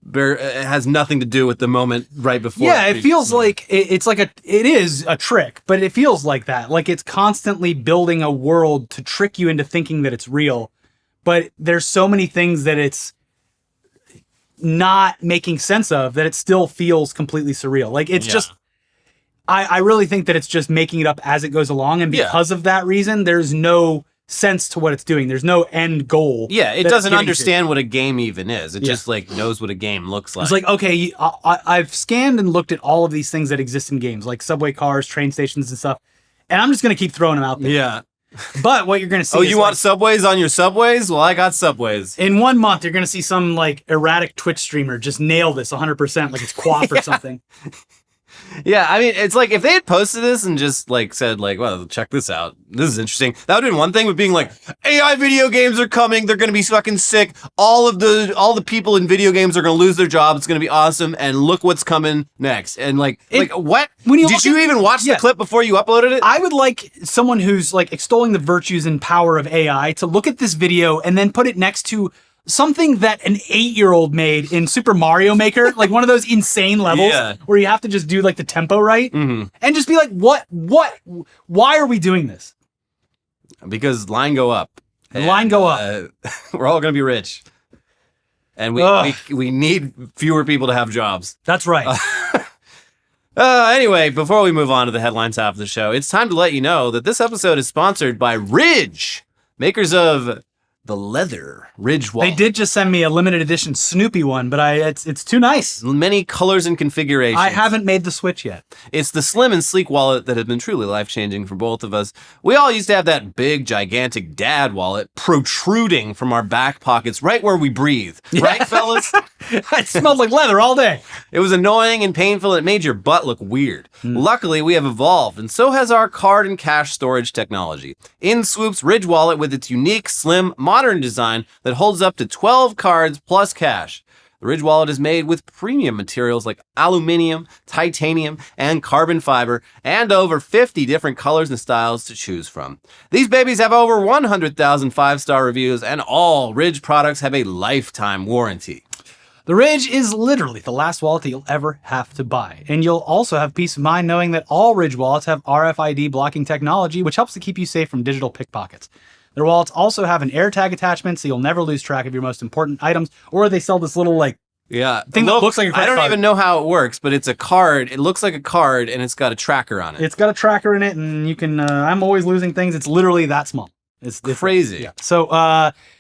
it has nothing to do with the moment right before. Yeah, it feels like it is a trick, but it feels like that. Like it's constantly building a world to trick you into thinking that it's real. But there's so many things that it's not making sense of that it still feels completely surreal. Like it's just, I really think that it's just making it up as it goes along. And because of that reason, there's no sense to what it's doing. There's no end goal. Yeah, it doesn't understand what a game even is. It just like knows what a game looks like. It's like, okay, I've scanned and looked at all of these things that exist in games, like subway cars, train stations and stuff, and I'm just going to keep throwing them out there. Yeah. But what you're going to see is you want subways on your subways? Well, I got subways. In 1 month, you're going to see some like erratic Twitch streamer just nail this 100% like it's QWOP or something. Yeah, I mean, it's like if they had posted this and just like said like, well, check this out. This is interesting. That would have been one thing with being like, AI video games are coming. They're going to be fucking sick. All the people in video games are going to lose their jobs. It's going to be awesome. And look what's coming next. And like what? Did you even watch the clip before you uploaded it? I would like someone who's like extolling the virtues and power of AI to look at this video and then put it next to something that an 8-year-old made in Super Mario Maker, like one of those insane levels where you have to just do like the tempo right and just be like, why are we doing this? Because line go up. Line go up. We're all going to be rich. And we need fewer people to have jobs. That's right. Anyway, before we move on to the headlines half of the show, it's time to let you know that this episode is sponsored by Ridge, makers of the leather Ridge wallet. They did just send me a limited edition Snoopy one, but it's too nice. Many colors and configurations. I haven't made the switch yet. It's the slim and sleek wallet that has been truly life-changing for both of us. We all used to have that big, gigantic dad wallet protruding from our back pockets right where we breathe. Right, fellas? It smelled like leather all day. It was annoying and painful, and it made your butt look weird. Luckily, we have evolved, and so has our card and cash storage technology. In swoops Ridge Wallet with its unique, slim, modern design that holds up to 12 cards plus cash. The Ridge Wallet is made with premium materials like aluminum, titanium, and carbon fiber, and over 50 different colors and styles to choose from. These babies have over 100,000 5-star reviews, and all Ridge products have a lifetime warranty. The Ridge is literally the last wallet that you'll ever have to buy. And you'll also have peace of mind knowing that all Ridge wallets have RFID blocking technology, which helps to keep you safe from digital pickpockets. Their wallets also have an AirTag attachment, so you'll never lose track of your most important items, or they sell this little thing that looks like a credit card. I don't even know how it works, but it's a card. It looks like a card, and it's got a tracker on it. It's got a tracker in it, and you can, I'm always losing things. It's literally that small. It's crazy. Yeah. So,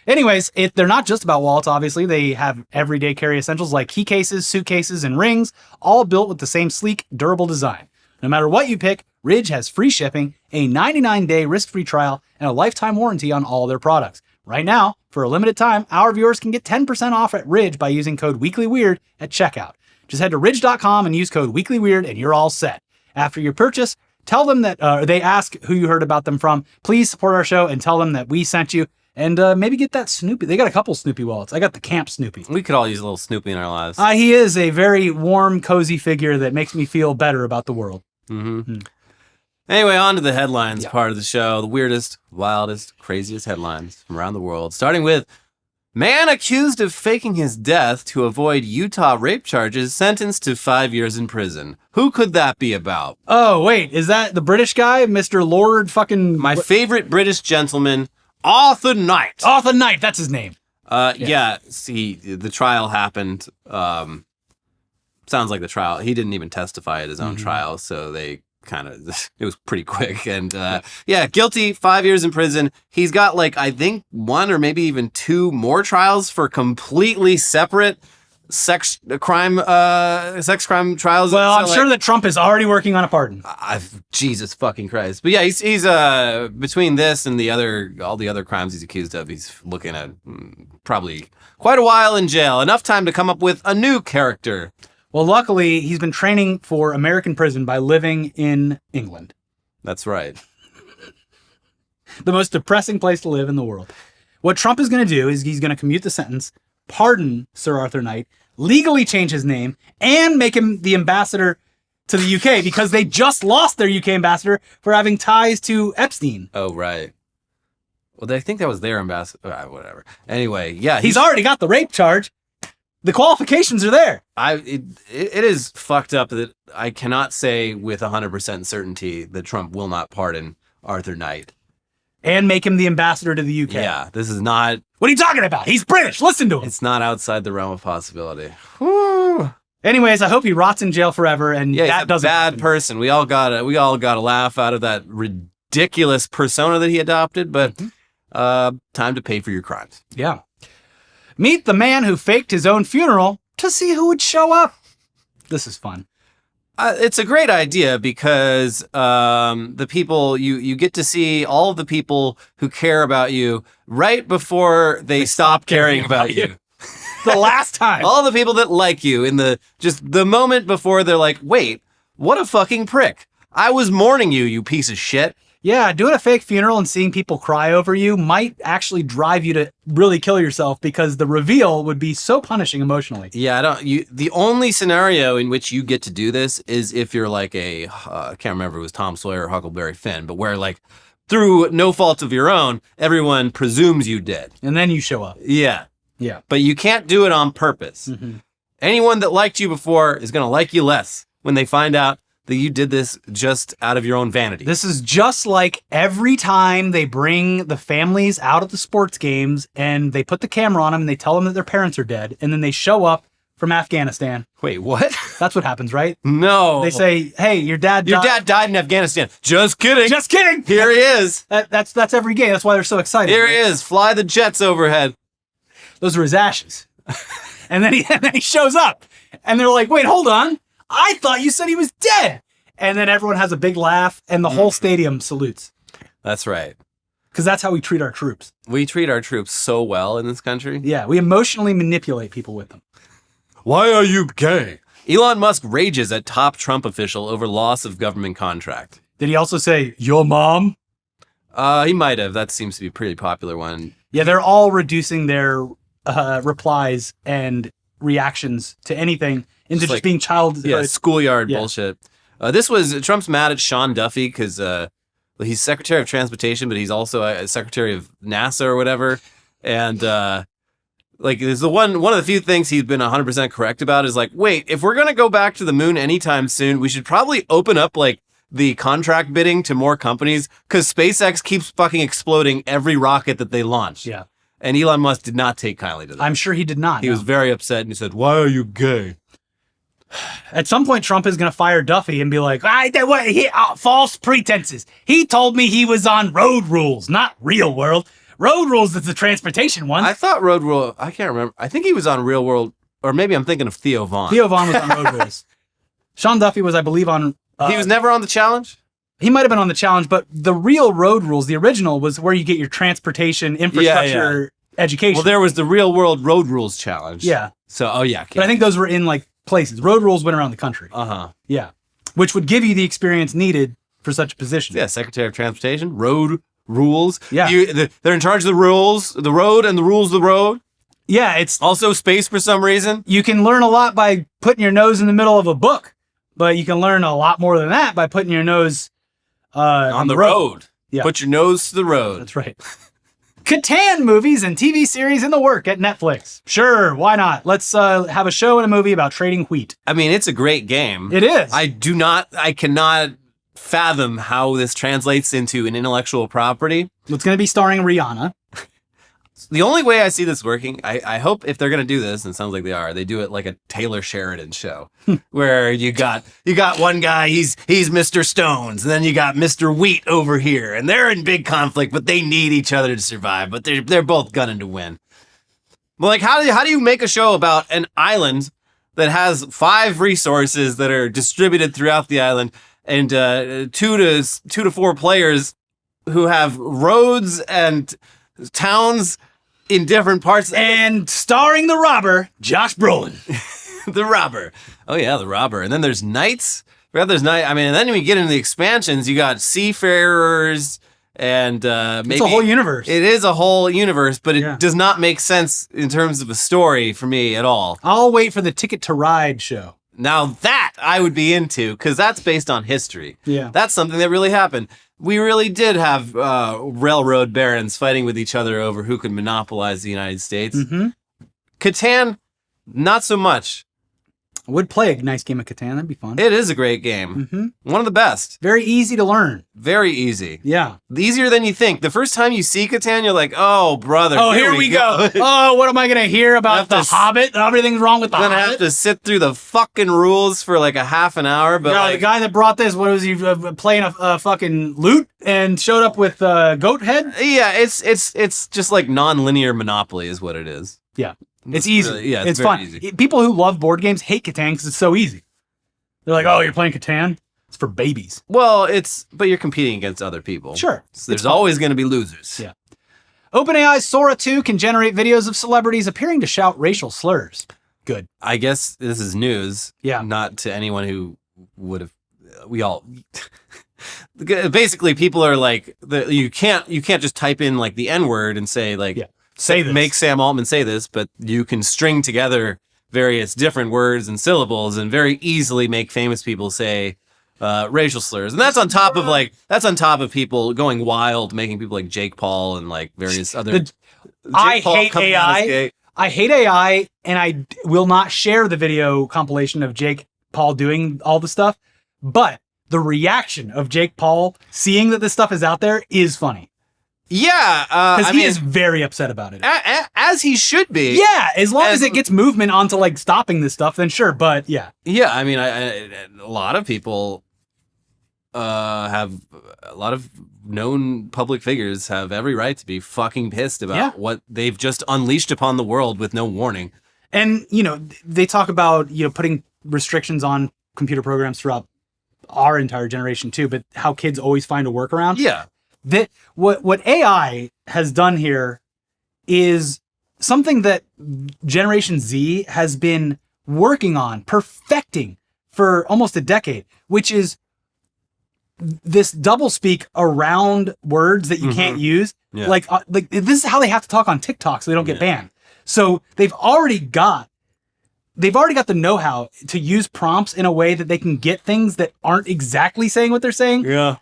anyways, they're not just about wallets, obviously. They have everyday carry essentials like key cases, suitcases, and rings, all built with the same sleek, durable design. No matter what you pick, Ridge has free shipping, a 99-day risk-free trial, and a lifetime warranty on all their products. Right now, for a limited time, our viewers can get 10% off at Ridge by using code WeeklyWeird at checkout. Just head to ridge.com and use code WeeklyWeird and you're all set. After your purchase, tell them that they ask who you heard about them from. Please support our show and tell them that we sent you. And maybe get that Snoopy. They got a couple Snoopy wallets. I got the Camp Snoopy. We could all use a little Snoopy in our lives. He is a very warm, cozy figure that makes me feel better about the world. Anyway, on to the headlines part of the show. The weirdest, wildest, craziest headlines from around the world. Starting with, man accused of faking his death to avoid Utah rape charges sentenced to 5 years in prison. Who could that be about? Oh, wait. Is that the British guy? Mr. Lord fucking... My favorite British gentleman, Arthur Knight. Arthur Knight, that's his name. Yeah, see, the trial happened. Sounds like the trial. He didn't even testify at his own trial, so they kind of, it was pretty quick. And guilty, 5 years in prison. He's got like, I think 1 or maybe even 2 more trials for completely separate sex crime trials. Well, I'm sure that Trump is already working on a pardon. Jesus fucking Christ. But yeah, he's between this and all the other crimes he's accused of, he's looking at probably quite a while in jail. Enough time to come up with a new character. Well, luckily, he's been training for American prison by living in England. That's right. The most depressing place to live in the world. What Trump is going to do is he's going to commute the sentence, pardon Sir Arthur Knight, legally change his name, and make him the ambassador to the UK because they just lost their UK ambassador for having ties to Epstein. Oh, right. Well, I think that was their ambassador. Whatever. Anyway, yeah. He's already got the rape charge. The qualifications are there. It is fucked up that I cannot say with 100% certainty that Trump will not pardon Arthur Knight. And make him the ambassador to the UK. Yeah, this is not... What are you talking about? He's British. Listen to him. It's not outside the realm of possibility. Whew. Anyways, I hope he rots in jail forever. And yeah, that he's a bad person. We all got a laugh out of that ridiculous persona that he adopted. But time to pay for your crimes. Yeah. Meet the man who faked his own funeral to see who would show up. This is fun. It's a great idea because the people you get to see all of the people who care about you right before they stop caring about you. The last time. All the people that like you in the moment before they're like, wait, What a fucking prick. I was mourning you, you piece of shit. Yeah, doing a fake funeral and seeing people cry over you might actually drive you to really kill yourself because the reveal would be so punishing emotionally. Yeah, the only scenario in which you get to do this is if you're like I can't remember if it was Tom Sawyer or Huckleberry Finn, but where like through no fault of your own, everyone presumes you did. And then you show up. Yeah. Yeah. But you can't do it on purpose. Mm-hmm. Anyone that liked you before is going to like you less when they find out that you did this just out of your own vanity. This is just like every time they bring the families out at the sports games and they put the camera on them and they tell them that their parents are dead, and then they show up from Afghanistan. Wait, what? That's what happens, right? No. They say, hey, your dad died in Afghanistan. Just kidding. Just kidding. Here he is. That's every game. That's why they're so excited. Here he is. Fly the jets overhead. Those are his ashes. and then he shows up. And they're like, wait, hold on. I thought you said he was dead. And then everyone has a big laugh and the whole stadium salutes. That's right. Because that's how we treat our troops. We treat our troops so well in this country. Yeah, we emotionally manipulate people with them. Why are you gay? Elon Musk rages at top Trump official over loss of government contract. Did he also say, your mom? He might have. That seems to be a pretty popular one. Yeah, they're all reducing their replies and reactions to anything into just being child. Schoolyard bullshit. Trump's mad at Sean Duffy because he's Secretary of Transportation, but he's also a Secretary of NASA or whatever. And there's one of the few things he's been 100% correct about is like, wait, if we're going to go back to the moon anytime soon, we should probably open up like the contract bidding to more companies because SpaceX keeps fucking exploding every rocket that they launch. Yeah. And Elon Musk did not take kindly to that. I'm sure he did not. He was very upset and he said, why are you gay? At some point, Trump is going to fire Duffy and be like, false pretenses. He told me he was on Road Rules, not Real World. Road Rules is the transportation one. I thought Road Rule, I can't remember. I think he was on Real World, or maybe I'm thinking of Theo Vaughn. Theo Vaughn was on Road Rules. Sean Duffy was, I believe, on... he was never on The Challenge? He might have been on The Challenge, but the real Road Rules, the original, was where you get your transportation infrastructure education. Well, there was the Real World Road Rules Challenge. Yeah. So, okay. But I think those were in like places. Road Rules went around the country. Uh-huh. Yeah. Which would give you the experience needed for such a position. Yeah, Secretary of Transportation, Road Rules. Yeah. They're in charge of the rules, the road, and the rules of the road. Yeah, it's... Also space for some reason. You can learn a lot by putting your nose in the middle of a book, but you can learn a lot more than that by putting your nose on the road. Yeah. Put your nose to the road. That's right. Catan movies and TV series in the work at Netflix. Sure, why not? Let's have a show and a movie about trading wheat. I mean, it's a great game. It is. I cannot fathom how this translates into an intellectual property. It's going to be starring Rihanna. The only way I see this working, I hope if they're going to do this, and it sounds like they are, they do it like a Taylor Sheridan show, where you got one guy, he's Mr. Stones, and then you got Mr. Wheat over here, and they're in big conflict, but they need each other to survive, but they're both gunning to win. Well, like, how do you make a show about an island that has 5 resources that are distributed throughout the island, and 2 to 4 players who have roads and towns in different parts, and starring the robber, Josh Brolin. The robber. Oh yeah, the robber. And then there's knights. And then when you get into the expansions, you got seafarers and maybe it's a whole universe. It is a whole universe, but it does not make sense in terms of a story for me at all. I'll wait for the Ticket to Ride show. Now that I would be into, because that's based on history. Yeah. That's something that really happened. We really did have railroad barons fighting with each other over who could monopolize the United States. Mm-hmm. Catan, not so much. I would play a nice game of Catan. That'd be fun. It is a great game. Mm-hmm. One of the best. Very easy to learn. Very easy. Yeah. Easier than you think. The first time you see Catan, you're like, oh, brother. Oh, here we go. Oh, what am I going to hear about the Hobbit? Everything's wrong with the Hobbit? I'm going to have to sit through the fucking rules for like a half an hour. But the guy that brought this, what was he playing a fucking lute and showed up with goat head? Yeah, it's just like non-linear Monopoly is what it is. Yeah. It's easy. Really, yeah, it's very fun. easy. People who love board games hate Catan because it's so easy. They're like, oh, you're playing Catan? It's for babies. Well, but you're competing against other people. Sure. So there's always going to be losers. Yeah. OpenAI's Sora 2 can generate videos of celebrities appearing to shout racial slurs. Good. I guess this is news. Yeah. Not to anyone who would have we all basically people are like you can't just type in like the N-word and say like say this. Make Sam Altman say this, but you can string together various different words and syllables and very easily make famous people say racial slurs. And that's on top of people going wild, making people like Jake Paul and like various other I hate AI. I hate AI, and I will not share the video compilation of Jake Paul doing all the stuff, but the reaction of Jake Paul seeing that this stuff is out there is funny. Yeah. Because he is very upset about it. As he should be. Yeah, as long as it gets movement onto like stopping this stuff, then sure, but yeah. Yeah, I mean, a lot of people have a lot of known public figures have every right to be fucking pissed about what they've just unleashed upon the world with no warning. And, you know, they talk about, you know, putting restrictions on computer programs throughout our entire generation too, but how kids always find a workaround. Yeah. What AI has done here is something that Generation Z has been working on, perfecting for almost a decade, which is this doublespeak around words that you can't use. Yeah. Like this is how they have to talk on TikTok so they don't get banned. So they've already got the know-how to use prompts in a way that they can get things that aren't exactly saying what they're saying. Yeah.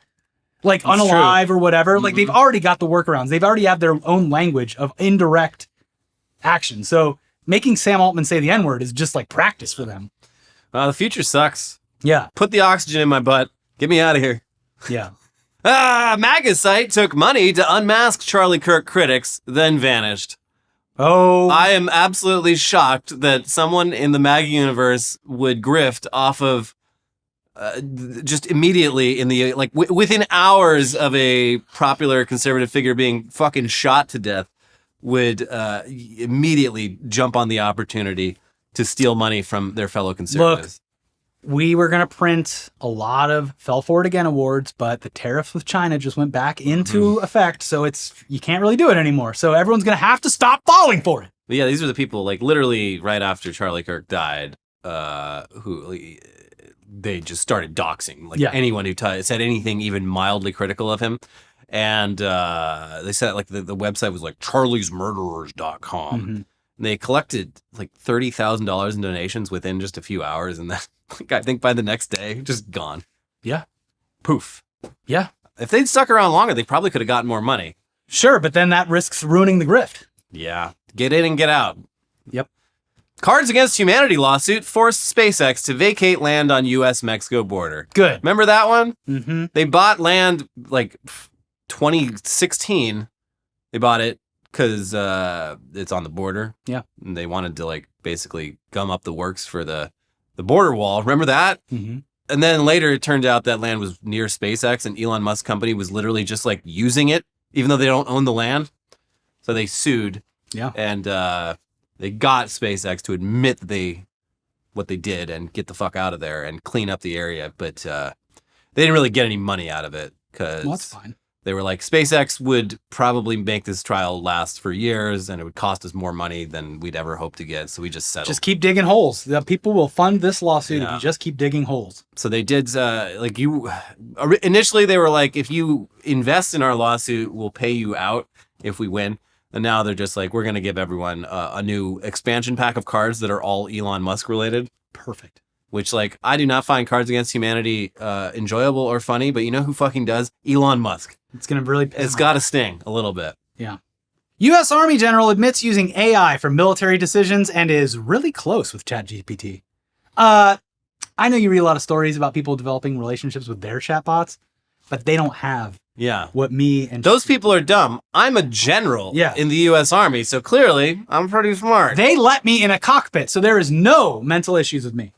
Like that's unalive true. Or whatever. Like they've already got the workarounds. They've already have their own language of indirect action. So making Sam Altman say the N-word is just like practice for them. The future sucks. Yeah. Put the oxygen in my butt. Get me out of here. Yeah. MAGA site took money to unmask Charlie Kirk critics, then vanished. Oh. I am absolutely shocked that someone in the MAGA universe would grift off of just immediately in the, like, within hours of a popular conservative figure being fucking shot to death, would immediately jump on the opportunity to steal money from their fellow conservatives. Look, we were going to print a lot of Fell For It Again awards, but the tariffs with China just went back into effect, so you can't really do it anymore. So everyone's going to have to stop falling for it. But yeah, these are the people, like, literally right after Charlie Kirk died, who they just started doxing. Like, anyone who said anything even mildly critical of him. And they said, like, the website was, like, charliesmurderers.com. Mm-hmm. And they collected, like, $30,000 in donations within just a few hours, and then, like, I think by the next day, just gone. Yeah. Poof. Yeah. If they'd stuck around longer, they probably could have gotten more money. Sure, but then that risks ruining the grift. Yeah. Get in and get out. Yep. Cards Against Humanity lawsuit forced SpaceX to vacate land on U.S.-Mexico border. Good. Remember that one? Mm-hmm. They bought land, like, 2016. They bought it because it's on the border. Yeah. And they wanted to, like, basically gum up the works for the border wall. Remember that? Mm-hmm. And then later it turned out that land was near SpaceX, and Elon Musk's company was literally just, like, using it, even though they don't own the land. So they sued. Yeah. And they got SpaceX to admit what they did and get the fuck out of there and clean up the area. But they didn't really get any money out of it because that's fine. They were like, SpaceX would probably make this trial last for years and it would cost us more money than we'd ever hope to get. So we just settled. Just keep digging holes. The people will fund this lawsuit if you just keep digging holes. So they did, initially they were like, if you invest in our lawsuit, we'll pay you out if we win. And now they're just like, we're going to give everyone a new expansion pack of cards that are all Elon Musk related. Perfect. Which, like, I do not find Cards Against Humanity enjoyable or funny, but you know who fucking does? Elon Musk. It's going to really... It's got to sting a little bit. Yeah. U.S. Army General admits using AI for military decisions and is really close with ChatGPT. I know you read a lot of stories about people developing relationships with their chatbots, but they don't have what me and... Those people are dumb. I'm a general in the U.S. Army, so clearly I'm pretty smart. They let me in a cockpit, so there is no mental issues with me.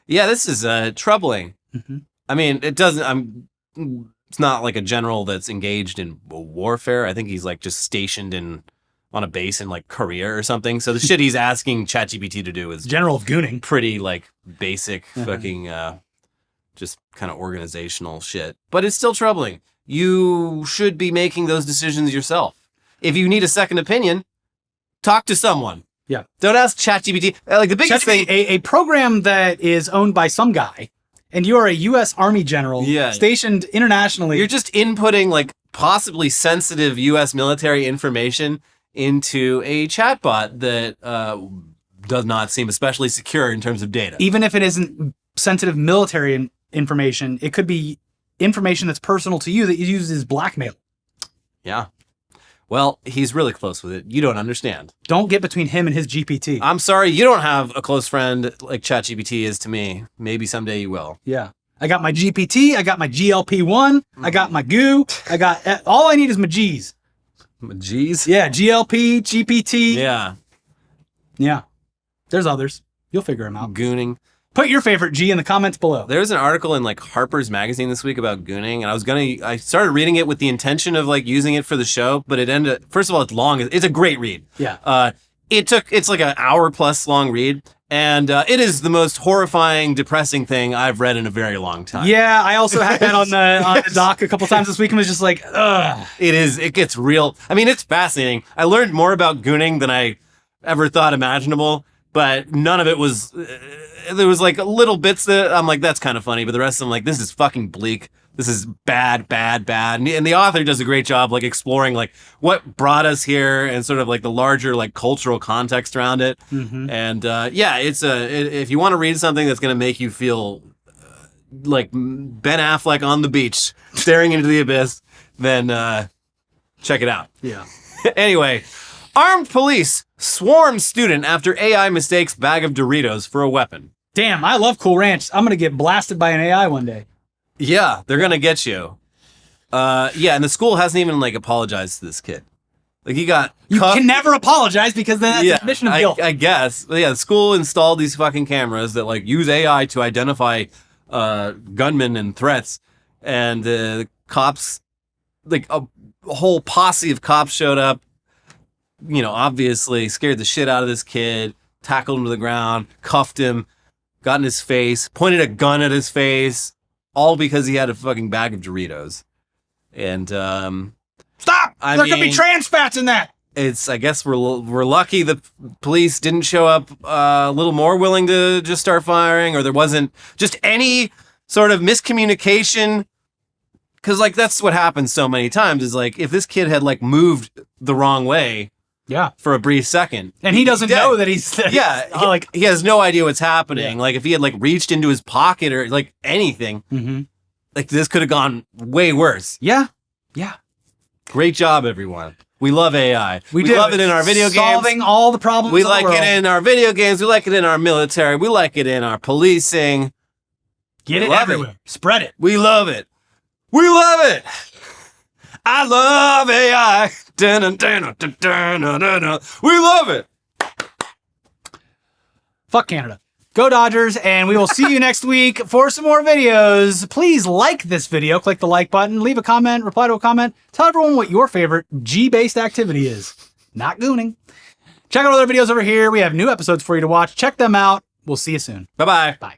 Yeah, this is troubling. Mm-hmm. I mean, it doesn't... It's not like a general that's engaged in warfare. I think he's like just stationed on a base in like Korea or something. So the shit he's asking ChatGPT to do is general of gooning. Pretty like basic fucking just kind of organizational shit. But it's still troubling. You should be making those decisions yourself. If you need a second opinion, talk to someone. Yeah. Don't ask ChatGPT. Like the biggest thing, a program that is owned by some guy and you are a U.S. Army general Yeah. stationed internationally. You're just inputting like possibly sensitive U.S. military information into a chatbot that does not seem especially secure in terms of data. Even if it isn't sensitive military information, it could be information that's personal to you that you use as blackmail. Yeah. Well, he's really close with it. You don't understand. Don't get between him and his GPT. I'm sorry, you don't have a close friend like ChatGPT is to me. Maybe someday you will. Yeah. I got my GPT. I got my GLP-1. I got my goo. I got all I need is my G's. G's? Yeah. GLP, GPT. Yeah. Yeah. There's others. You'll figure them out. Gooning. Put your favorite G in the comments below. There was an article in like Harper's Magazine this week about gooning, and I started reading it with the intention of like using it for the show, but it ended. First of all, it's long. It's a great read. Yeah. It's like an hour plus long read, and it is the most horrifying, depressing thing I've read in a very long time. Yeah, I also had that on the doc a couple times this week and was just like, ugh. It gets real. I mean, it's fascinating. I learned more about gooning than I ever thought imaginable, but none of it was. There was like little bits that I'm like, that's kind of funny, but the rest of them like, this is fucking bleak. This is bad, bad, bad. And the author does a great job like exploring like what brought us here and sort of like the larger like cultural context around it. Mm-hmm. And yeah, if you want to read something that's going to make you feel like Ben Affleck on the beach staring into the abyss, then check it out. Yeah. Anyway, armed police swarm student after AI mistakes bag of Doritos for a weapon. Damn, I love Cool Ranch. I'm going to get blasted by an AI one day. Yeah, they're going to get you. Yeah, and the school hasn't even like apologized to this kid. Like he got You cuffed. can never apologize because then that's admission of guilt. I guess. But yeah, the school installed these fucking cameras that like use AI to identify gunmen and threats. And the cops, like a whole posse of cops showed up, you know, obviously scared the shit out of this kid, tackled him to the ground, cuffed him, got in his face, pointed a gun at his face, all because he had a fucking bag of Doritos. And Stop! I There could be mean- trans fats in that. I guess we're lucky the police didn't show up a little more willing to just start firing, or there wasn't just any sort of miscommunication. Because like that's what happens so many times is like if this kid had like moved the wrong way Yeah. for a brief second, And he doesn't dead. know that he's Yeah, he has no idea what's happening. Yeah. Like if he had like reached into his pocket or like anything, Mm-hmm. like this could have gone way worse. Yeah. Yeah. Great job, everyone. We love AI. We do. love it in our video games. Solving all the problems We of the like world. it in our video games. We like it in our military. We like it in our policing. Get it Love everywhere. Spread it. We love it. We love it. I love AI. Dun-dun-dun-dun-dun-dun-dun. We love it. Fuck Canada. Go Dodgers, and we will see you next week for some more videos. Please like this video. Click the like button. Leave a comment. Reply to a comment. Tell everyone what your favorite G-based activity is. Not gooning. Check out other videos over here. We have new episodes for you to watch. Check them out. We'll see you soon. Bye-bye. Bye.